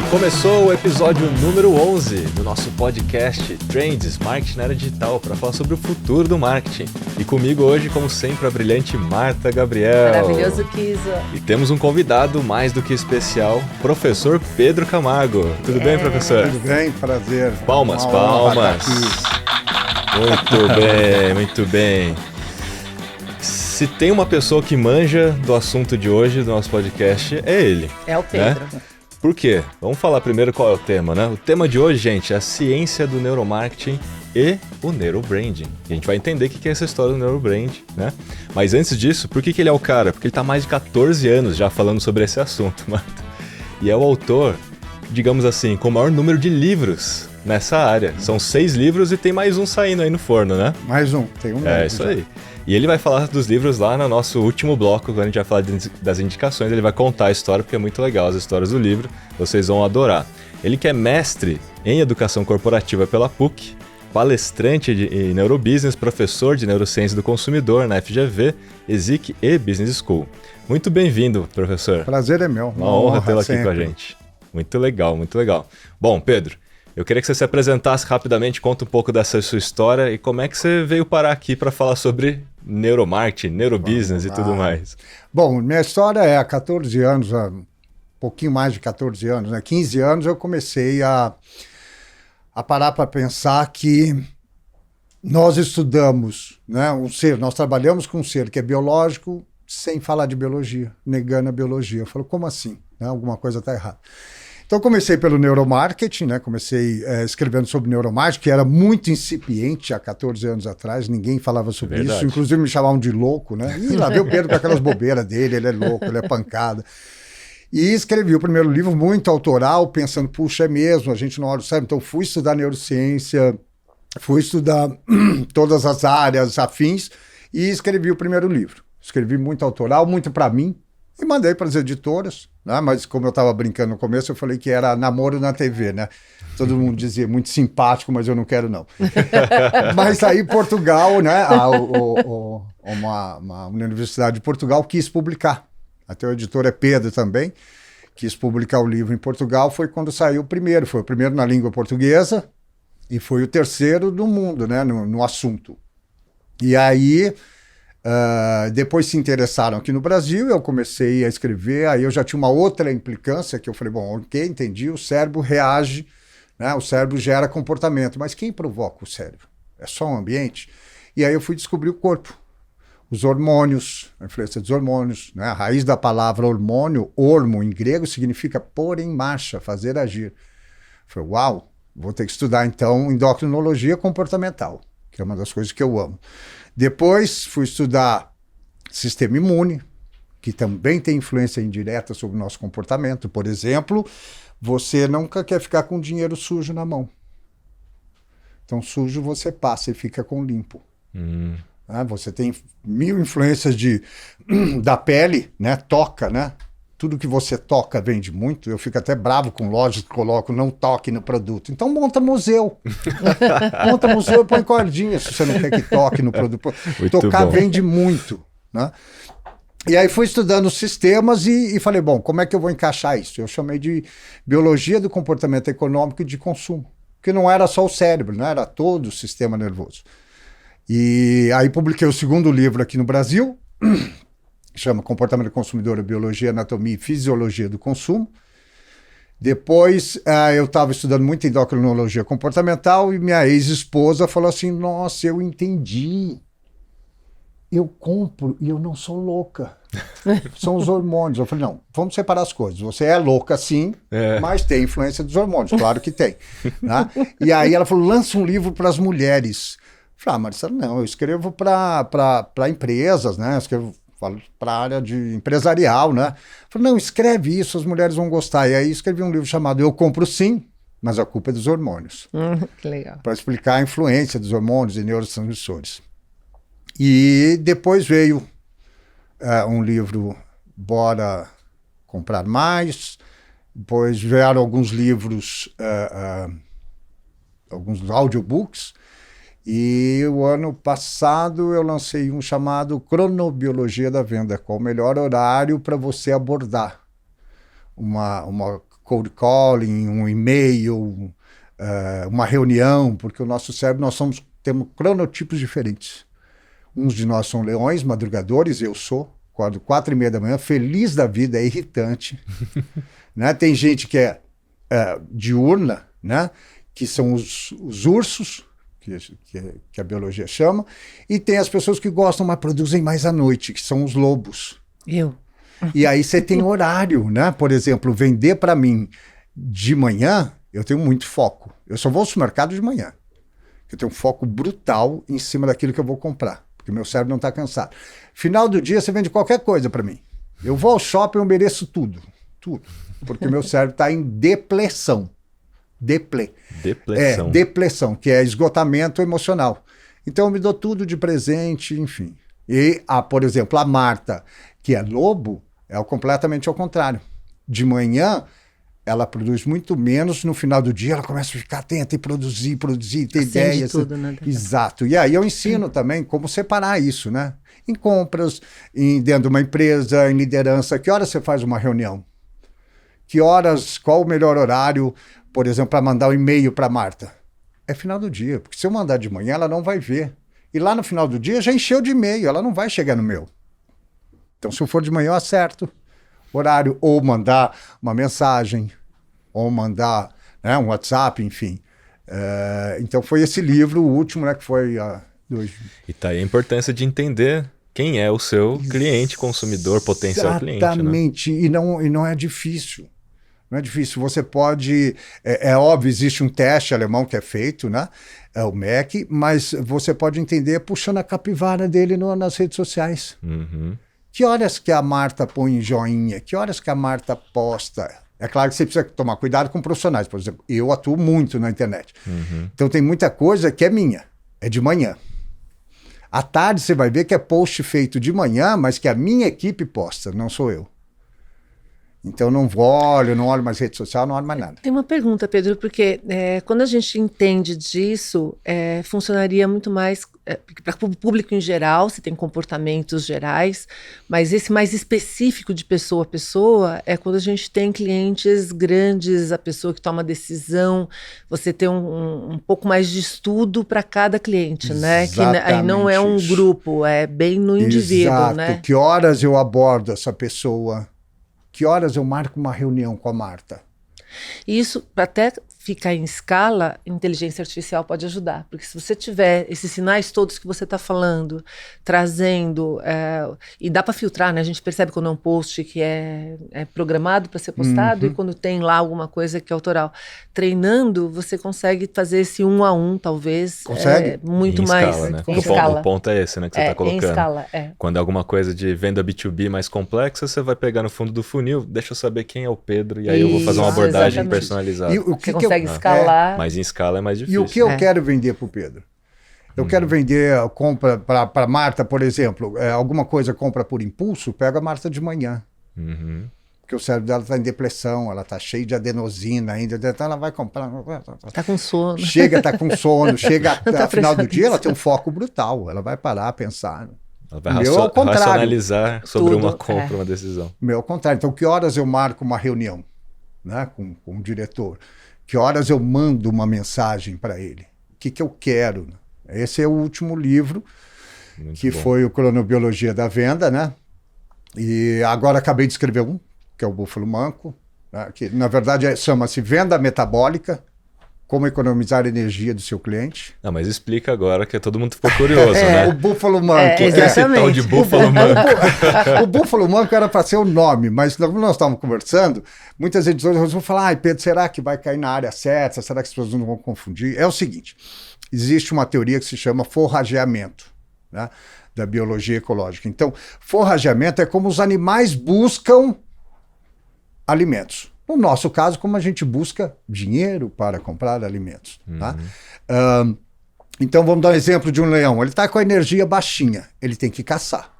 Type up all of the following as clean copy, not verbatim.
Começou o episódio número 11 do nosso podcast Trends Marketing na Era Digital para falar sobre o futuro do marketing. E comigo hoje, como sempre, a brilhante Marta Gabriel. Maravilhoso, Kisa. E temos um convidado mais do que especial, professor Pedro Camargo. Tudo bem, professor? Tudo bem, prazer. Palmas. Muito bem, muito bem. Se tem uma pessoa que manja do assunto de hoje, do nosso podcast, é ele. É o Pedro. Né? Por quê? Vamos falar primeiro qual é o tema, né? O tema de hoje, gente, é a ciência do neuromarketing e o neurobranding. A gente vai entender o que é essa história do neurobranding, né? Mas antes disso, por que ele é o cara? Porque ele está há mais de 14 anos já falando sobre esse assunto, Marta. E é o autor, digamos assim, com o maior número de livros nessa área. São 6 livros e tem mais um saindo aí no forno, né? Mais um, tem um. É, isso aí. E ele vai falar dos livros lá no nosso último bloco, quando a gente vai falar das indicações, ele vai contar a história, porque é muito legal as histórias do livro, vocês vão adorar. Ele que é mestre em educação corporativa pela PUC, palestrante em neurobusiness, professor de neurociência do consumidor na FGV, ESIC e Business School. Muito bem-vindo, professor. Prazer é meu. Uma honra tê-lo aqui com a gente. Muito legal, muito legal. Bom, Pedro, eu queria que você se apresentasse rapidamente, conta um pouco dessa sua história e como é que você veio parar aqui para falar sobre neuromarketing, neurobusiness e tudo mais. Bom, minha história é há 14 anos, há um pouquinho mais de 14 anos, né? 15 anos eu comecei a parar para pensar que nós estudamos, né, um ser, nós trabalhamos com um ser que é biológico sem falar de biologia, negando a biologia. Eu falo, como assim? Né? Alguma coisa está errada. Então, comecei pelo neuromarketing, né? Comecei escrevendo sobre neuromarketing, que era muito incipiente há 14 anos atrás, ninguém falava sobre isso, inclusive me chamavam de louco, né? E lá veio o Pedro com aquelas bobeiras dele, ele é louco, ele é pancada. E escrevi o primeiro livro muito autoral, pensando, puxa, é mesmo, a gente não olha o cérebro. Então, fui estudar neurociência, fui estudar todas as áreas afins e escrevi o primeiro livro. Escrevi muito autoral, muito para mim, e mandei para as editoras, né? Mas como eu estava brincando no começo, eu falei que era namoro na TV, né? Todo mundo dizia, muito simpático, mas eu não quero não. Mas aí Portugal, né? Uma universidade de Portugal quis publicar. Até o editor é Pedro também, quis publicar o livro em Portugal, foi quando saiu o primeiro. Foi o primeiro na língua portuguesa e foi o terceiro do mundo, né? No assunto. E aí... depois se interessaram aqui no Brasil, eu comecei a escrever, aí eu já tinha uma outra implicância, que eu falei, bom, ok, entendi, o cérebro reage, né, o cérebro gera comportamento, mas quem provoca o cérebro? É só o ambiente? E aí eu fui descobrir o corpo, os hormônios, a influência dos hormônios, né, a raiz da palavra hormônio, hormo, em grego, significa pôr em marcha, fazer agir. Eu falei, uau, vou ter que estudar então endocrinologia comportamental, que é uma das coisas que eu amo. Depois fui estudar sistema imune, que também tem influência indireta sobre o nosso comportamento. Por exemplo, você nunca quer ficar com dinheiro sujo na mão. Então, sujo você passa e fica com limpo. Você tem 1000 influências da pele, né? Toca, né? Tudo que você toca vende muito. Eu fico até bravo com lojas que colocam não toque no produto. Então monta museu. Monta museu e põe cordinha se você não quer que toque no produto. Muito tocar bom. vende muito, né? E aí fui estudando sistemas e falei, bom, como é que eu vou encaixar isso? Eu chamei de biologia do comportamento econômico e de consumo. Porque não era só o cérebro, não era todo o sistema nervoso. E aí publiquei o segundo livro aqui no Brasil, chama Comportamento do Consumidor, Biologia, Anatomia e Fisiologia do Consumo. Depois eu estava estudando muito endocrinologia comportamental e minha ex-esposa falou assim, nossa, eu entendi. Eu compro e eu não sou louca. São os hormônios. Eu falei, não, vamos separar as coisas. Você é louca sim, mas tem influência dos hormônios, claro que tem. Né? E aí ela falou, lança um livro para as mulheres. Eu falei, Marcelo, não, eu escrevo para empresas, né? Eu escrevo para a área de empresarial, né? Falei, não, escreve isso, as mulheres vão gostar. E aí escrevi um livro chamado Eu Compro Sim, mas a culpa é dos hormônios. Que legal. Para explicar a influência dos hormônios e neurotransmissores. E depois veio um livro, Bora Comprar Mais. Depois vieram alguns livros, alguns audiobooks. E o ano passado eu lancei um chamado Cronobiologia da Venda, qual o melhor horário para você abordar uma cold calling, um e-mail, uma reunião, porque o nosso cérebro, temos cronotipos diferentes. Uns de nós são leões, madrugadores, eu sou, acordo 4:30 da manhã, feliz da vida, é irritante. Né? Tem gente que é diurna, né? Que são os ursos, que a biologia chama, e tem as pessoas que gostam, mas produzem mais à noite, que são os lobos. Eu. E aí você tem horário, né? Por exemplo, vender para mim de manhã, eu tenho muito foco. Eu só vou ao supermercado de manhã. Eu tenho um foco brutal em cima daquilo que eu vou comprar, porque meu cérebro não está cansado. Final do dia, você vende qualquer coisa para mim. Eu vou ao shopping, eu mereço tudo, porque meu cérebro está em depleção. Depleção, que é esgotamento emocional. Então eu me dou tudo de presente, enfim. E, por exemplo, a Marta, que é lobo, é completamente ao contrário. De manhã, ela produz muito menos, no final do dia ela começa a ficar atenta e produzir, ter ideias. Tudo, né? Exato. E aí eu ensino também como separar isso, né? Em compras, dentro de uma empresa, em liderança. Que horas você faz uma reunião? Que horas, qual o melhor horário, por exemplo, para mandar um e-mail para Marta? É final do dia, porque se eu mandar de manhã, ela não vai ver. E lá no final do dia já encheu de e-mail, ela não vai chegar no meu. Então, se eu for de manhã, eu acerto horário, ou mandar uma mensagem, ou mandar, né, um WhatsApp, enfim. Então, foi esse livro, o último, né, que foi... E tá aí a importância de entender quem é o seu cliente, consumidor, potencial cliente. Exatamente, né? E não é difícil. Não é difícil, você pode... É óbvio, existe um teste alemão que é feito, né? É o MEC, mas você pode entender puxando a capivara dele nas redes sociais. Uhum. Que horas que a Marta põe em joinha? Que horas que a Marta posta? É claro que você precisa tomar cuidado com profissionais. Por exemplo, eu atuo muito na internet. Uhum. Então tem muita coisa que é minha, é de manhã. À tarde você vai ver que é post feito de manhã, mas que a minha equipe posta, não sou eu. Então não olho mais rede social, não olho mais nada. Tem uma pergunta, Pedro, porque quando a gente entende disso, funcionaria muito mais para o público em geral, se tem comportamentos gerais, mas esse mais específico de pessoa a pessoa é quando a gente tem clientes grandes, a pessoa que toma decisão, você tem um pouco mais de estudo para cada cliente, né? Que aí não é um grupo, é bem no indivíduo, exato, né? Que horas eu abordo essa pessoa? Que horas eu marco uma reunião com a Marta? E isso, até ficar em escala, inteligência artificial pode ajudar. Porque se você tiver esses sinais todos que você está falando, trazendo, e dá para filtrar, né? A gente percebe quando é um post que é programado para ser postado e quando tem lá alguma coisa que é autoral. Treinando, você consegue fazer esse 1 a 1, talvez. Consegue? Muito mais. Escala, né? O ponto é esse, né? Que você está colocando. Em escala, Quando é alguma coisa de venda B2B mais complexa, você vai pegar no fundo do funil, deixa eu saber quem é o Pedro, e aí eu vou fazer uma abordagem personalizada. E o que você consegue escalar. Mas em escala é mais difícil. E o que eu quero vender para o Pedro? Eu quero vender, compra para Marta, por exemplo, alguma coisa compra por impulso, pega a Marta de manhã. Uhum. Porque o cérebro dela está em depressão, ela está cheia de adenosina ainda, então ela vai comprar. Está com sono. Está com sono, até o final do dia, ela tem um foco brutal, ela vai parar, pensar. Ela vai racionalizar sobre uma compra, uma decisão. Meu, ao contrário. Então, que horas eu marco uma reunião, né, com o diretor? Que horas eu mando uma mensagem para ele? O que eu quero? Esse é o último livro, que foi o Cronobiologia da Venda, né? E agora acabei de escrever um, que é o Búfalo Manco, né? Que na verdade chama-se Venda Metabólica, como economizar energia do seu cliente. Não, mas explica agora, que todo mundo ficou curioso, né? O Búfalo Manco. O que é esse tal de Búfalo Manco? O Búfalo Manco era para ser o nome, mas quando nós estávamos conversando, muitas editoras vão falar, Pedro, será que vai cair na área certa? Será que as pessoas não vão confundir? É o seguinte, existe uma teoria que se chama forrageamento, né, da biologia ecológica. Então, forrageamento é como os animais buscam alimentos. No nosso caso, como a gente busca dinheiro para comprar alimentos. Tá? Então, vamos dar um exemplo de um leão. Ele está com a energia baixinha. Ele tem que caçar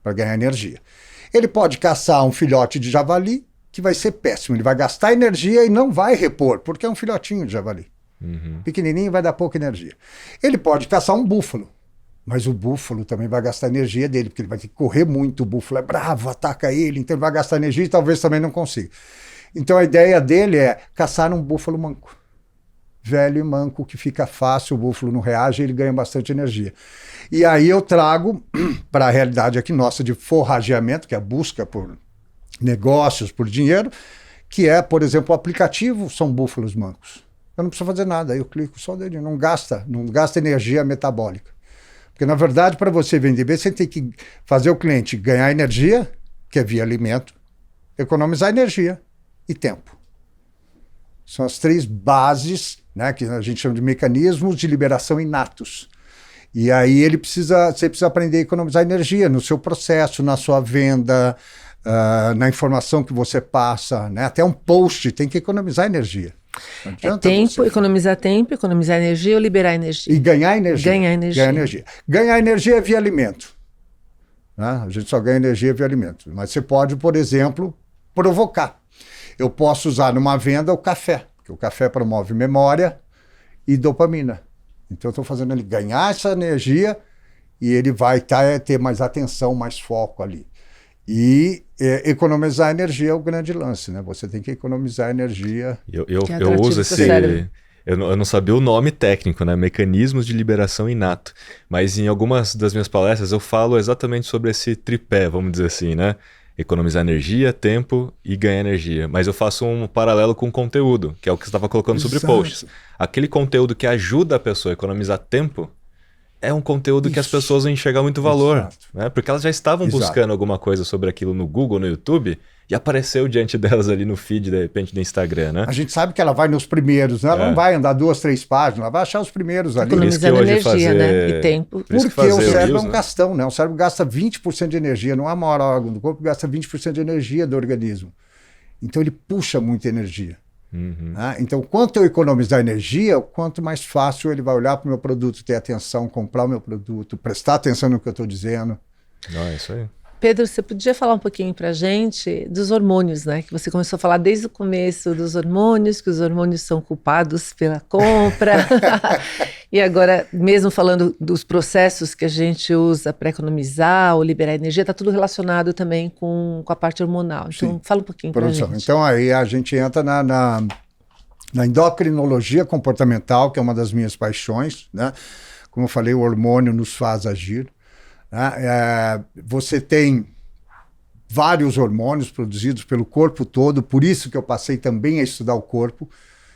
para ganhar energia. Ele pode caçar um filhote de javali, que vai ser péssimo. Ele vai gastar energia e não vai repor, porque é um filhotinho de javali. Pequenininho, vai dar pouca energia. Ele pode caçar um búfalo, mas o búfalo também vai gastar energia dele, porque ele vai ter que correr muito. O búfalo é bravo, ataca ele, então ele vai gastar energia e talvez também não consiga. Então a ideia dele é caçar um búfalo manco. Velho e manco, que fica fácil, o búfalo não reage, ele ganha bastante energia. E aí eu trago para a realidade aqui nossa de forrageamento, que é a busca por negócios, por dinheiro, que é, por exemplo, o aplicativo são búfalos mancos. Eu não preciso fazer nada, aí eu clico só o dedinho, não gasta energia metabólica. Porque, na verdade, para você vender bem, você tem que fazer o cliente ganhar energia, que é via alimento, economizar energia e tempo. São as 3 bases, né, que a gente chama de mecanismos de liberação inatos. E aí você precisa aprender a economizar energia no seu processo, na sua venda, na informação que você passa, né? Até um post tem que economizar energia. Economizar tempo, economizar energia ou liberar energia. E ganhar energia. Ganhar energia. Ganhar energia é via alimento. Né? A gente só ganha energia via alimento. Mas você pode, por exemplo, provocar. Eu posso usar numa venda o café, porque o café promove memória e dopamina. Então eu estou fazendo ele ganhar essa energia e ele vai ter mais atenção, mais foco ali. E economizar energia é o grande lance, né? Você tem que economizar energia. Eu uso esse... Eu não sabia o nome técnico, né? Mecanismos de liberação inato. Mas em algumas das minhas palestras eu falo exatamente sobre esse tripé, vamos dizer assim, né? Economizar energia, tempo e ganhar energia. Mas eu faço um paralelo com conteúdo, que é o que você estava colocando sobre posts. Aquele conteúdo que ajuda a pessoa a economizar tempo é um conteúdo que as pessoas vão enxergar muito valor. Né? Porque elas já estavam buscando alguma coisa sobre aquilo no Google, no YouTube, e apareceu diante delas ali no feed, de repente, do Instagram, né? A gente sabe que ela vai nos primeiros, né? Ela não vai andar 2, 3 páginas, ela vai achar os primeiros ali. Economizando energia, né? E tempo. Porque o cérebro é um gastão, né? O cérebro gasta 20% de energia, não é o maior órgão do corpo, gasta 20% de energia do organismo. Então ele puxa muita energia. Né? Então, quanto eu economizar energia, quanto mais fácil ele vai olhar para o meu produto, ter atenção, comprar o meu produto, prestar atenção no que eu estou dizendo. É isso aí. Pedro, você podia falar um pouquinho para a gente dos hormônios, né? Que você começou a falar desde o começo dos hormônios, que os hormônios são culpados pela compra. E agora, mesmo falando dos processos que a gente usa para economizar ou liberar energia, está tudo relacionado também com a parte hormonal. Então, fala um pouquinho para a gente. Então, aí a gente entra na endocrinologia comportamental, que é uma das minhas paixões, né? Como eu falei, o hormônio nos faz agir. Você tem vários hormônios produzidos pelo corpo todo, por isso que eu passei também a estudar o corpo,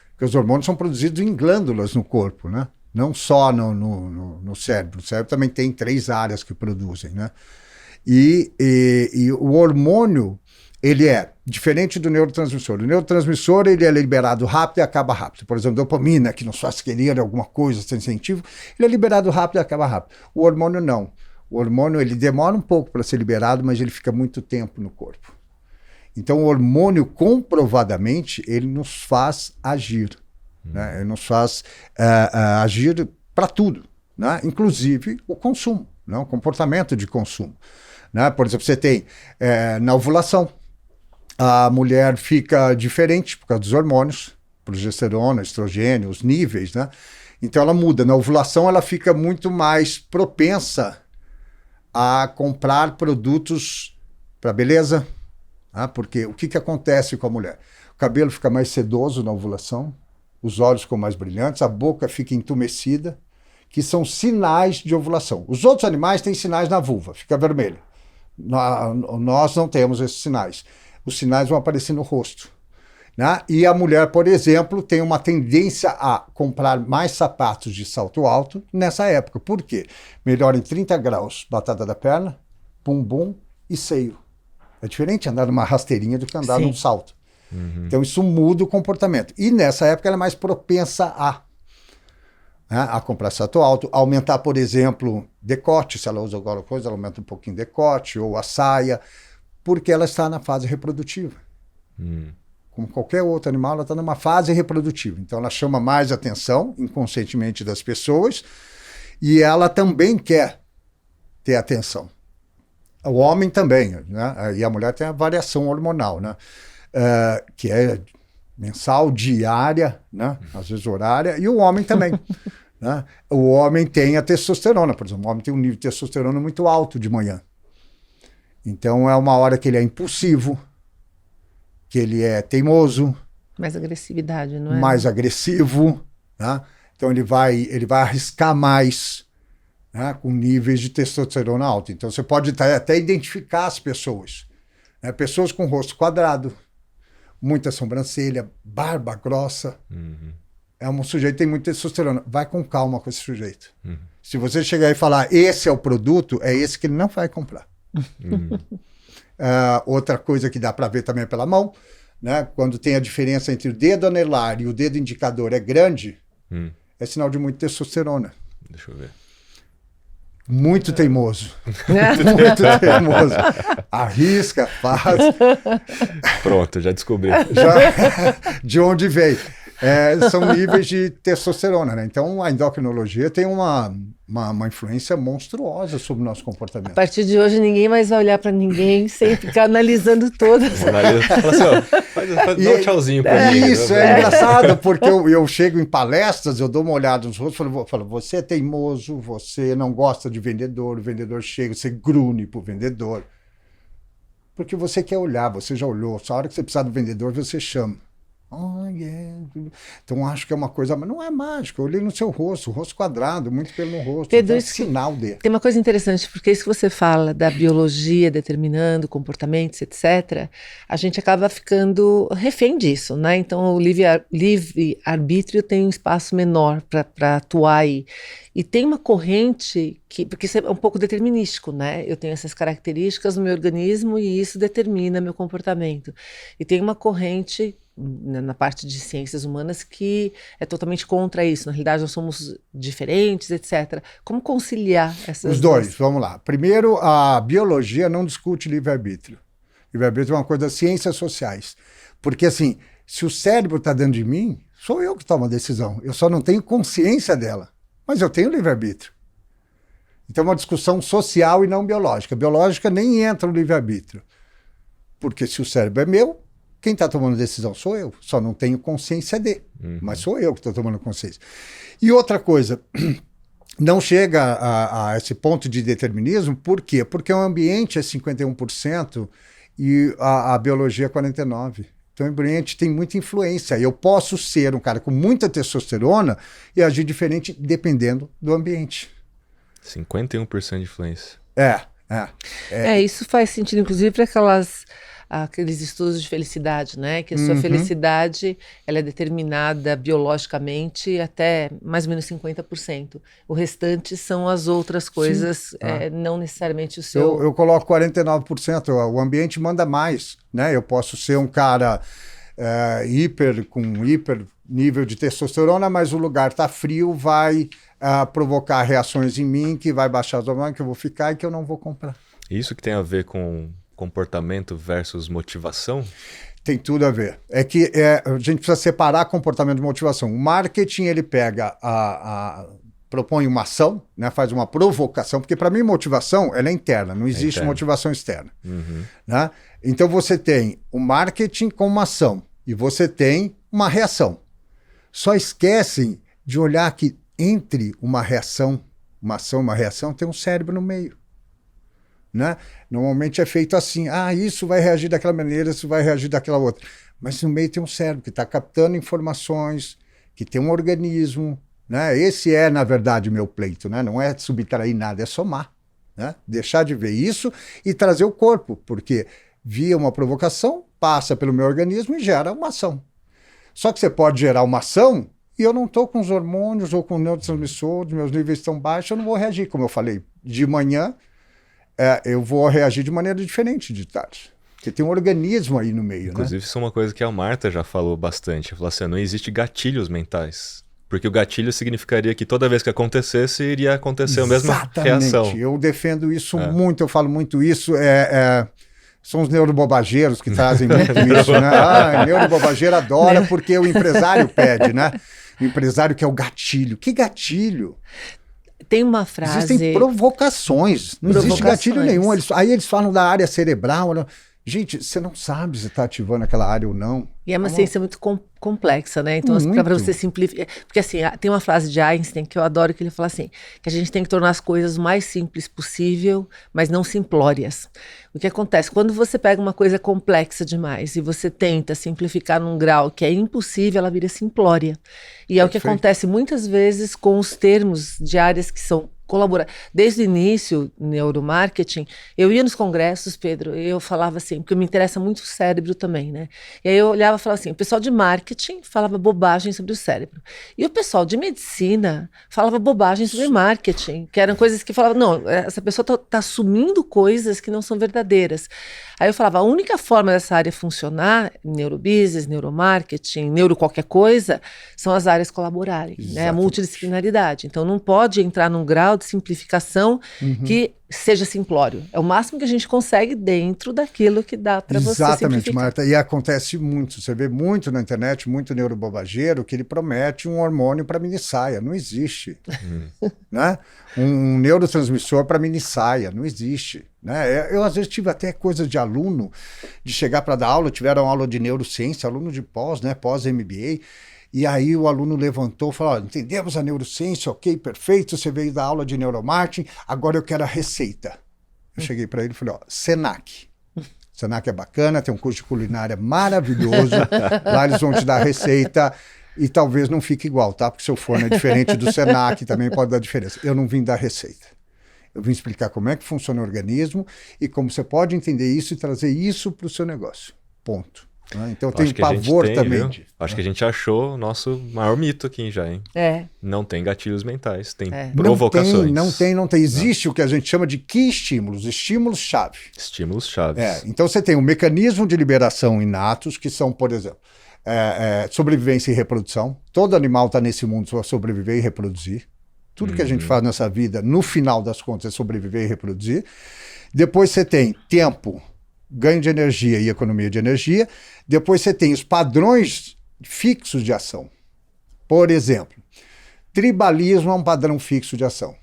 porque os hormônios são produzidos em glândulas no corpo, né? Não só no cérebro. O cérebro também tem 3 áreas que produzem, né? E o hormônio, ele é diferente do neurotransmissor. O neurotransmissor, ele é liberado rápido e acaba rápido. Por exemplo, dopamina, que nos faz querer alguma coisa sem incentivo, ele é liberado rápido e acaba rápido. O hormônio não. O hormônio, ele demora um pouco para ser liberado, mas ele fica muito tempo no corpo. Então, o hormônio, comprovadamente, ele nos faz agir. Né? Ele nos faz agir para tudo, né? Inclusive o consumo, né? O comportamento de consumo. Né? Por exemplo, você tem na ovulação, a mulher fica diferente por causa dos hormônios, progesterona, estrogênio, os níveis, né? Então, ela muda. Na ovulação, ela fica muito mais propensa a comprar produtos para beleza, né? Porque o que acontece com a mulher? O cabelo fica mais sedoso na ovulação, os olhos ficam mais brilhantes, a boca fica entumecida, que são sinais de ovulação. Os outros animais têm sinais na vulva, fica vermelho. Nós não temos esses sinais. Os sinais vão aparecer no rosto. Né? E a mulher, por exemplo, tem uma tendência a comprar mais sapatos de salto alto nessa época. Por quê? Melhora em 30 graus, batata da perna, bumbum e seio. É diferente andar numa rasteirinha do que andar num salto. Então isso muda o comportamento. E nessa época ela é mais propensa a comprar salto alto, aumentar, por exemplo, decote. Se ela usa alguma coisa, ela aumenta um pouquinho o decote ou a saia, porque ela está na fase reprodutiva. Como qualquer outro animal, ela está numa fase reprodutiva. Então, ela chama mais atenção, inconscientemente, das pessoas, e ela também quer ter atenção. O homem também, né? E a mulher tem a variação hormonal, né? Que é mensal, diária, né? Às vezes horária, e o homem também. Né? O homem tem a testosterona, por exemplo. O homem tem um nível de testosterona muito alto de manhã. Então, é uma hora que ele é impulsivo, que que ele é teimoso, Mais agressividade, não é? mais agressivo, né? Então ele vai arriscar mais, né? Com níveis de testosterona alto. Então você pode até identificar as pessoas, né? Pessoas com rosto quadrado, muita sobrancelha, barba grossa. É um sujeito que tem muita testosterona. Vai com calma com esse sujeito. Se você chegar e falar, esse é o produto, é esse que ele não vai comprar. Outra coisa que dá para ver também é pela mão, né? Quando tem a diferença entre o dedo anelar e o dedo indicador é grande, é sinal de muita testosterona. Deixa eu ver. Muito teimoso. Muito teimoso. Arrisca, faz. Pronto, já descobri. De onde veio? São níveis de testosterona, né? Então a endocrinologia tem uma influência monstruosa sobre o nosso A comportamento. partir de hoje ninguém mais vai olhar para ninguém sem ficar analisando todas. Fala assim, dá um tchauzinho pra mim. Isso, é engraçado, porque eu chego em palestras, eu dou uma olhada nos rostos e falo, você é teimoso, você não gosta de vendedor, o vendedor chega, você grune pro vendedor. Porque você quer olhar, você já olhou, só a hora que você precisar do vendedor, você chama. Então acho que é uma coisa, mas não é mágico. Eu olhei no seu rosto, rosto quadrado, muito pelo no rosto. Pedro, então é isso sinal dele. Tem uma coisa interessante, porque isso que você fala da biologia determinando comportamentos, etc., a gente acaba ficando refém disso, né? Então o livre-arbítrio tem um espaço menor para atuar aí. E tem uma corrente porque isso é um pouco determinístico, né? Eu tenho essas características no meu organismo e isso determina meu comportamento. E tem uma corrente na parte de ciências humanas que é totalmente contra isso. Na realidade, nós somos diferentes, etc. Como conciliar essas Os dois, vamos lá. Primeiro, a biologia não discute livre-arbítrio. Livre-arbítrio é uma coisa das ciências sociais. Porque, assim, se o cérebro está dentro de mim, sou eu que tomo a decisão. Eu só não tenho consciência dela. Mas eu tenho livre-arbítrio. Então é uma discussão social e não biológica. Biológica nem entra no livre-arbítrio. Porque se o cérebro é meu, quem está tomando decisão sou eu. Só não tenho consciência de. Mas sou eu que estou tomando consciência. E outra coisa, não chega a esse ponto de determinismo, por quê? Porque o ambiente é 51% e a biologia é 49%. Então o ambiente tem muita influência. Eu posso ser um cara com muita testosterona e agir diferente dependendo do ambiente. 51% de influência. Isso faz sentido, inclusive, para aqueles estudos de felicidade, né? Que a sua felicidade ela é determinada biologicamente até mais ou menos 50%. O restante são as outras coisas, não necessariamente o seu... Eu coloco 49%, o ambiente manda mais, né? Eu posso ser um cara com hiper nível de testosterona, mas o lugar está frio, vai provocar reações em mim, que vai baixar as hormonas, que eu vou ficar e que eu não vou comprar. Isso que tem a ver com comportamento versus motivação? Tem tudo a ver. É que a gente precisa separar comportamento de motivação. O marketing, ele pega propõe uma ação, né, faz uma provocação, porque para mim motivação ela é interna, não existe motivação externa. Né? Então você tem o marketing com uma ação e você tem uma reação. Só esquecem de olhar que entre uma ação e uma reação tem um cérebro no meio. Né? Normalmente é feito assim, isso vai reagir daquela maneira, isso vai reagir daquela outra. Mas no meio tem um cérebro que está captando informações, que tem um organismo, né? Esse é, na verdade, o meu pleito, né? Não é subtrair nada, é somar, né? Deixar de ver isso e trazer o corpo, porque via uma provocação, passa pelo meu organismo e gera uma ação. Só que você pode gerar uma ação e eu não estou com os hormônios ou com o neurotransmissor, meus níveis estão baixos, eu não vou reagir, como eu falei, de manhã, eu vou reagir de maneira diferente de tarde. Porque tem um organismo aí no meio. Inclusive, isso é uma coisa que a Marta já falou bastante. Ela falou assim, não existe gatilhos mentais. Porque o gatilho significaria que toda vez que acontecesse, iria acontecer a mesma reação. Eu defendo isso muito, eu falo muito isso. São os neurobobageiros que trazem muito isso, né? Neurobobageiro adora porque o empresário pede, né? O empresário quer o gatilho. Que gatilho? Tem uma frase... Existem provocações, não existe gatilho nenhum. Aí eles falam da área cerebral. Gente, você não sabe se está ativando aquela área ou não. E é uma ciência muito complexa, né? Então, para você simplificar... Porque, assim, tem uma frase de Einstein que eu adoro, que ele fala assim, que a gente tem que tornar as coisas o mais simples possível, mas não simplórias. O que acontece? Quando você pega uma coisa complexa demais e você tenta simplificar num grau que é impossível, ela vira simplória. E é o que acontece muitas vezes com os termos de áreas que são colaborar. Desde o início, neuromarketing, eu ia nos congressos, Pedro, e eu falava assim, porque me interessa muito o cérebro também, né? E aí eu olhava e falava assim, o pessoal de marketing falava bobagem sobre o cérebro. E o pessoal de medicina falava bobagem sobre marketing, que eram coisas que falavam, não, essa pessoa tá assumindo coisas que não são verdadeiras. Aí eu falava, a única forma dessa área funcionar, neurobusiness, neuromarketing, neuro qualquer coisa, são as áreas colaborarem, né? A multidisciplinaridade. Então não pode entrar num grau de simplificação que seja simplório. É o máximo que a gente consegue dentro daquilo que dá para você simplificar. Exatamente, Marta. E acontece muito. Você vê muito na internet, muito neurobobageiro, que ele promete um hormônio para minissaia. Não existe. Né? Um neurotransmissor para minissaia. Não existe. Né? Eu, às vezes, tive até coisas de aluno, de chegar para dar aula, tiveram aula de neurociência, aluno de pós, né? Pós-MBA, e aí o aluno levantou e falou, entendemos a neurociência, ok, perfeito, você veio da aula de neuromarketing, agora eu quero a receita. Eu cheguei para ele e falei, Senac. Senac é bacana, tem um curso de culinária maravilhoso, lá eles vão te dar a receita, e talvez não fique igual, tá? Porque seu forno é diferente do Senac, também pode dar diferença. Eu não vim dar receita. Eu vim explicar como é que funciona o organismo e como você pode entender isso e trazer isso para o seu negócio. Ponto. Então tem pavor também. Acho que a gente achou o nosso maior mito aqui já, hein? Não tem gatilhos mentais, tem provocações. Não tem. Existe o que a gente chama de key estímulos, estímulos-chave. Estímulos-chave. Então você tem um mecanismo de liberação inatos, que são, por exemplo, sobrevivência e reprodução. Todo animal está nesse mundo para sobreviver e reproduzir. Tudo que a gente faz nessa vida, no final das contas, é sobreviver e reproduzir. Depois você tem tempo, ganho de energia e economia de energia. Depois você tem os padrões fixos de ação. Por exemplo, tribalismo é um padrão fixo de ação.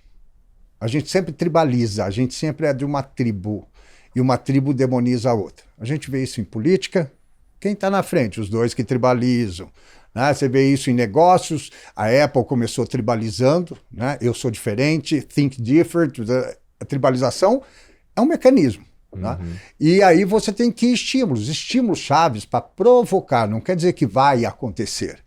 A gente sempre tribaliza, a gente sempre é de uma tribo. E uma tribo demoniza a outra. A gente vê isso em política. Quem está na frente? Os dois que tribalizam. Né? Você vê isso em negócios. A Apple começou tribalizando. Né? Eu sou diferente, think different. A tribalização é um mecanismo. Né? E aí você tem que estímulos chaves para provocar, não quer dizer que vai acontecer.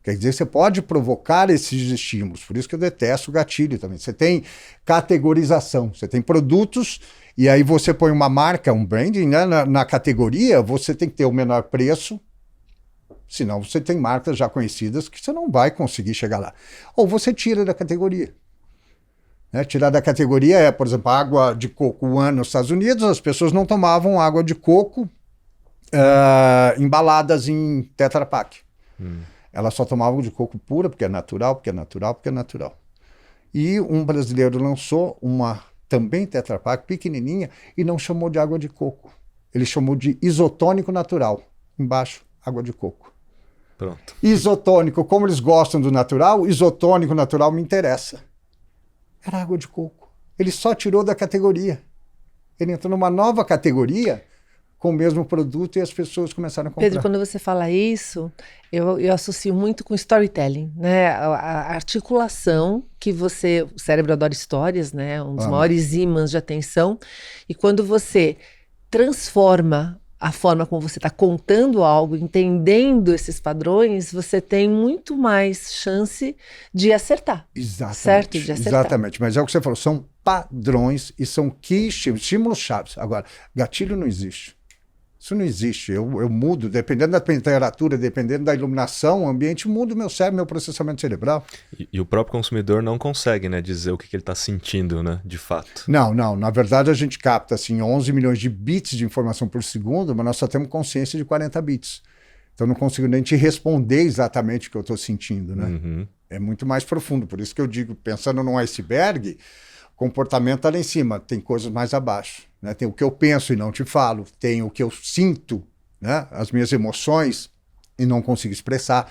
Quer dizer, você pode provocar esses estímulos, por isso que eu detesto o gatilho também. Você tem categorização, você tem produtos, e aí você põe uma marca, um branding, né? Na categoria, você tem que ter o menor preço, senão você tem marcas já conhecidas que você não vai conseguir chegar lá. Ou você tira da categoria. Né? Tirar da categoria por exemplo, água de coco. Nos Estados Unidos, as pessoas não tomavam água de coco embaladas em Tetra Pak. Elas só tomavam de coco pura, porque é natural, porque é natural, porque é natural. E um brasileiro lançou uma também Tetra Pak, pequenininha, e não chamou de água de coco. Ele chamou de isotônico natural. Embaixo, água de coco. Pronto. Isotônico, como eles gostam do natural, isotônico natural me interessa. Era água de coco. Ele só tirou da categoria. Ele entrou numa nova categoria com o mesmo produto e as pessoas começaram a comprar. Pedro, quando você fala isso, eu associo muito com storytelling, né? A articulação que o cérebro adora histórias, né? Um dos maiores ímãs de atenção. E quando você transforma a forma como você está contando algo, entendendo esses padrões, você tem muito mais chance de acertar. Exatamente. Certo? De acertar. Exatamente. Mas é o que você falou, são padrões e são estímulos chaves. Agora, gatilho não existe. Isso não existe. Eu mudo, dependendo da temperatura, dependendo da iluminação, o ambiente muda o meu cérebro, meu processamento cerebral. E o próprio consumidor não consegue, né, dizer o que ele está sentindo, né, de fato. Não. Na verdade, a gente capta assim, 11 milhões de bits de informação por segundo, mas nós só temos consciência de 40 bits. Então, não consigo nem te responder exatamente o que eu estou sentindo. Né? É muito mais profundo. Por isso que eu digo, pensando num iceberg, comportamento está lá em cima, tem coisas mais abaixo. Né? Tem o que eu penso e não te falo, tem o que eu sinto, né? As minhas emoções e não consigo expressar.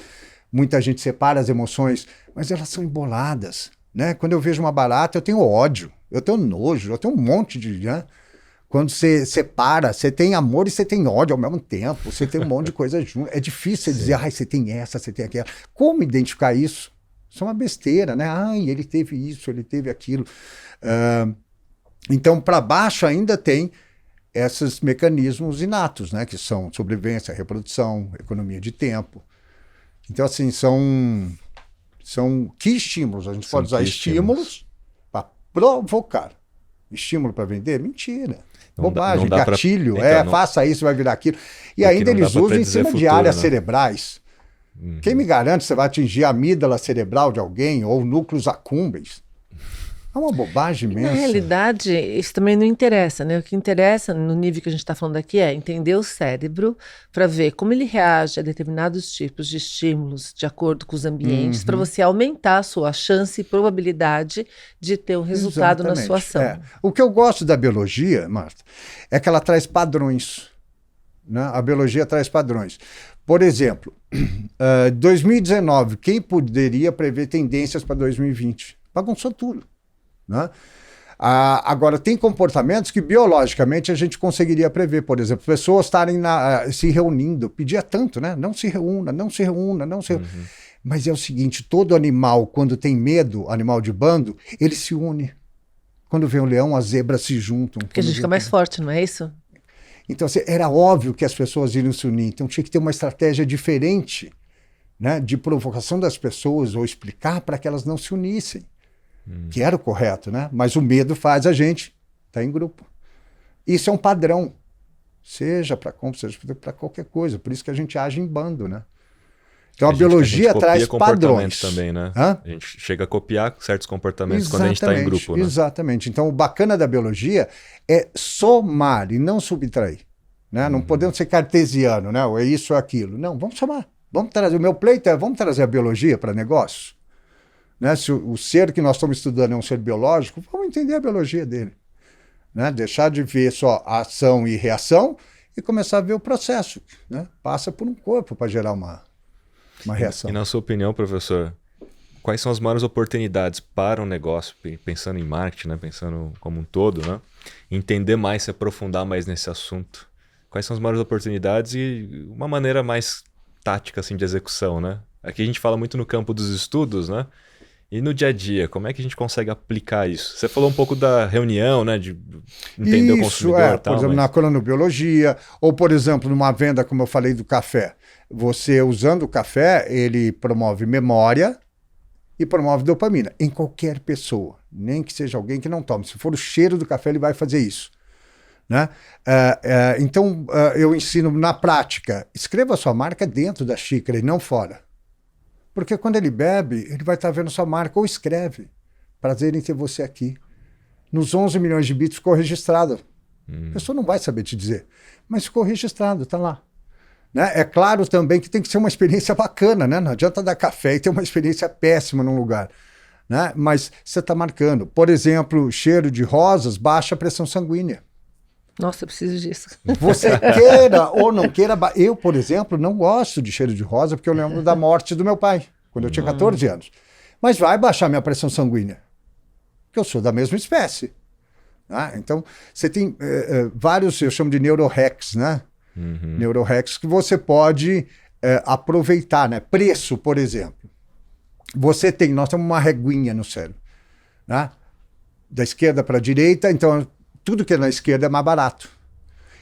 Muita gente separa as emoções, mas elas são emboladas. Né? Quando eu vejo uma barata, eu tenho ódio, eu tenho nojo, eu tenho um monte de... Né? Quando você separa, você tem amor e você tem ódio ao mesmo tempo. Você tem um monte de coisa junto. É difícil você dizer, você tem essa, você tem aquela. Como identificar isso? Isso é uma besteira, né? Ele teve isso, ele teve aquilo. Então, para baixo ainda tem esses mecanismos inatos, né? Que são sobrevivência, reprodução, economia de tempo. Então, assim, são que estímulos? A gente pode usar estímulos para provocar. Estímulo para vender? Mentira. Bobagem, gatilho. Faça isso, vai virar aquilo. E ainda eles usam em cima de áreas cerebrais. Quem me garante que você vai atingir a amígdala cerebral de alguém ou núcleos acúmbeis? É uma bobagem imensa. Na realidade, isso também não interessa, né? O que interessa no nível que a gente está falando aqui é entender o cérebro para ver como ele reage a determinados tipos de estímulos de acordo com os ambientes, para você aumentar a sua chance e probabilidade de ter um resultado na sua ação. O que eu gosto da biologia, Marta, é que ela traz padrões. Né? A biologia traz padrões. Por exemplo, 2019, quem poderia prever tendências para 2020? Bagunçou tudo. Né? Agora, tem comportamentos que biologicamente a gente conseguiria prever. Por exemplo, pessoas estarem se reunindo. Pedia tanto, né? Não se reúna, não se reúna, não se reúna. Mas é o seguinte, todo animal, quando tem medo, animal de bando, ele se une. Quando vem o leão, as zebras se juntam. Porque a gente fica mais forte, não é isso? Então, assim, era óbvio que as pessoas iriam se unir. Então, tinha que ter uma estratégia diferente, né, de provocação das pessoas ou explicar para que elas não se unissem. Que era o correto, né? Mas o medo faz a gente estar em grupo. Isso é um padrão. Seja para compra, seja para qualquer coisa. Por isso que a gente age em bando, né? Então a biologia traz padrões também, né? A gente chega a copiar certos comportamentos quando a gente está em grupo, né? Exatamente. Então o bacana da biologia é somar e não subtrair. Né? Não podemos ser cartesiano, né? Ou é isso ou aquilo. Não, vamos somar. Vamos trazer. O meu pleito é vamos trazer a biologia para negócio. Né? Se o ser que nós estamos estudando é um ser biológico, vamos entender a biologia dele. Né? Deixar de ver só a ação e reação e começar a ver o processo. Né? Passa por um corpo para gerar uma reação. E na sua opinião, professor, quais são as maiores oportunidades para um negócio, pensando em marketing, né? Pensando como um todo, né? Entender mais, se aprofundar mais nesse assunto? Quais são as maiores oportunidades e uma maneira mais tática assim, de execução, né? Aqui a gente fala muito no campo dos estudos, né? E no dia a dia, como é que a gente consegue aplicar isso? Você falou um pouco da reunião, né? De entender o consumidor e tal. Por exemplo, na cronobiologia, ou por exemplo, numa venda, como eu falei, do café. Você, usando o café, ele promove memória e promove dopamina em qualquer pessoa. Nem que seja alguém que não tome. Se for o cheiro do café, ele vai fazer isso. Né? Então, eu ensino na prática. Escreva a sua marca dentro da xícara e não fora. Porque quando ele bebe, ele vai estar vendo sua marca ou escreve. Prazer em ter você aqui. Nos 11 milhões de bits ficou registrado. A pessoa não vai saber te dizer. Mas ficou registrado, está lá. Né? É claro também que tem que ser uma experiência bacana. Né? Não adianta dar café e ter uma experiência péssima num lugar. Né? Mas você está marcando. Por exemplo, cheiro de rosas baixa a pressão sanguínea. Nossa, eu preciso disso. Você queira ou não queira... Eu, por exemplo, não gosto de cheiro de rosa porque eu lembro da morte do meu pai, quando eu tinha 14 anos. Mas vai baixar minha pressão sanguínea, porque eu sou da mesma espécie. Então, você tem vários, eu chamo de neurohacks, né? Neurohacks que você pode aproveitar, né? Preço, por exemplo. Nós temos uma reguinha no cérebro, né? Da esquerda para a direita, então... Tudo que é na esquerda é mais barato.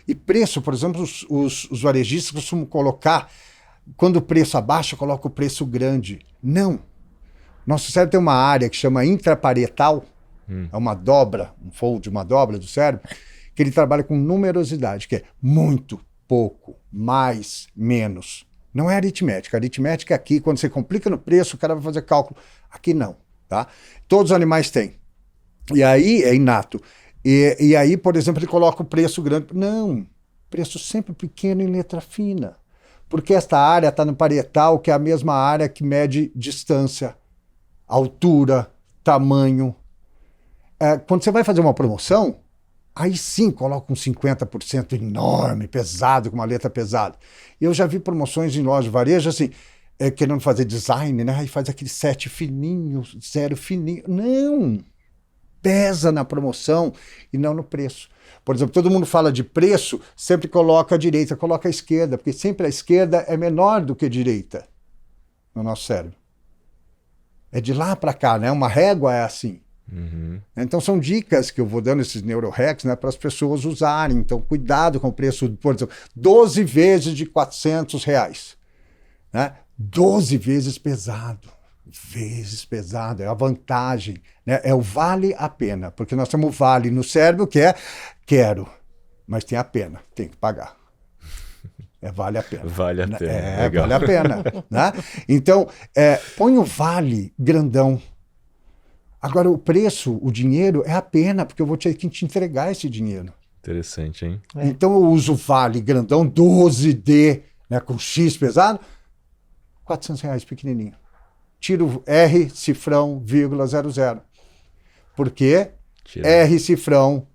E preço, por exemplo, os varejistas costumam colocar, quando o preço abaixa, coloca o preço grande. Não. Nosso cérebro tem uma área que chama intraparietal, é uma dobra, um fold, uma dobra do cérebro, que ele trabalha com numerosidade, que é muito, pouco, mais, menos. Não é aritmética. A aritmética é aqui, quando você complica no preço, o cara vai fazer cálculo. Aqui não. Tá? Todos os animais têm. E aí é inato. E aí, por exemplo, ele coloca o preço grande. Não, preço sempre pequeno em letra fina. Porque esta área está no parietal, que é a mesma área que mede distância, altura, tamanho. Quando você vai fazer uma promoção, aí sim coloca um 50% enorme, pesado, com uma letra pesada. Eu já vi promoções em loja de varejo, assim, querendo fazer design, né? Aí faz aquele 7 fininho, 0 fininho. Não! pesa na promoção e não no preço. Por exemplo, todo mundo fala de preço, sempre coloca a direita, coloca a esquerda, porque sempre a esquerda é menor do que a direita no nosso cérebro. É de lá para cá, né? Uma régua é assim. Uhum. Então são dicas que eu vou dando, esses neurohacks, né, para as pessoas usarem. Então cuidado com o preço, por exemplo, 12 vezes de R$400, né? 12 vezes pesado. É a vantagem, né? É o vale a pena, porque nós temos o vale no cérebro que é quero, mas tem a pena, tem que pagar. Vale a pena. Vale a pena. Legal. Vale a pena. Né? Então, põe o vale grandão. Agora, o preço, o dinheiro, é a pena, porque eu vou ter que te entregar esse dinheiro. Interessante, hein? Então, eu uso o vale grandão, 12D, né, com X pesado, R$400 pequenininho. Tiro R, cifrão, vírgula, 00. Por quê? R, cifrão,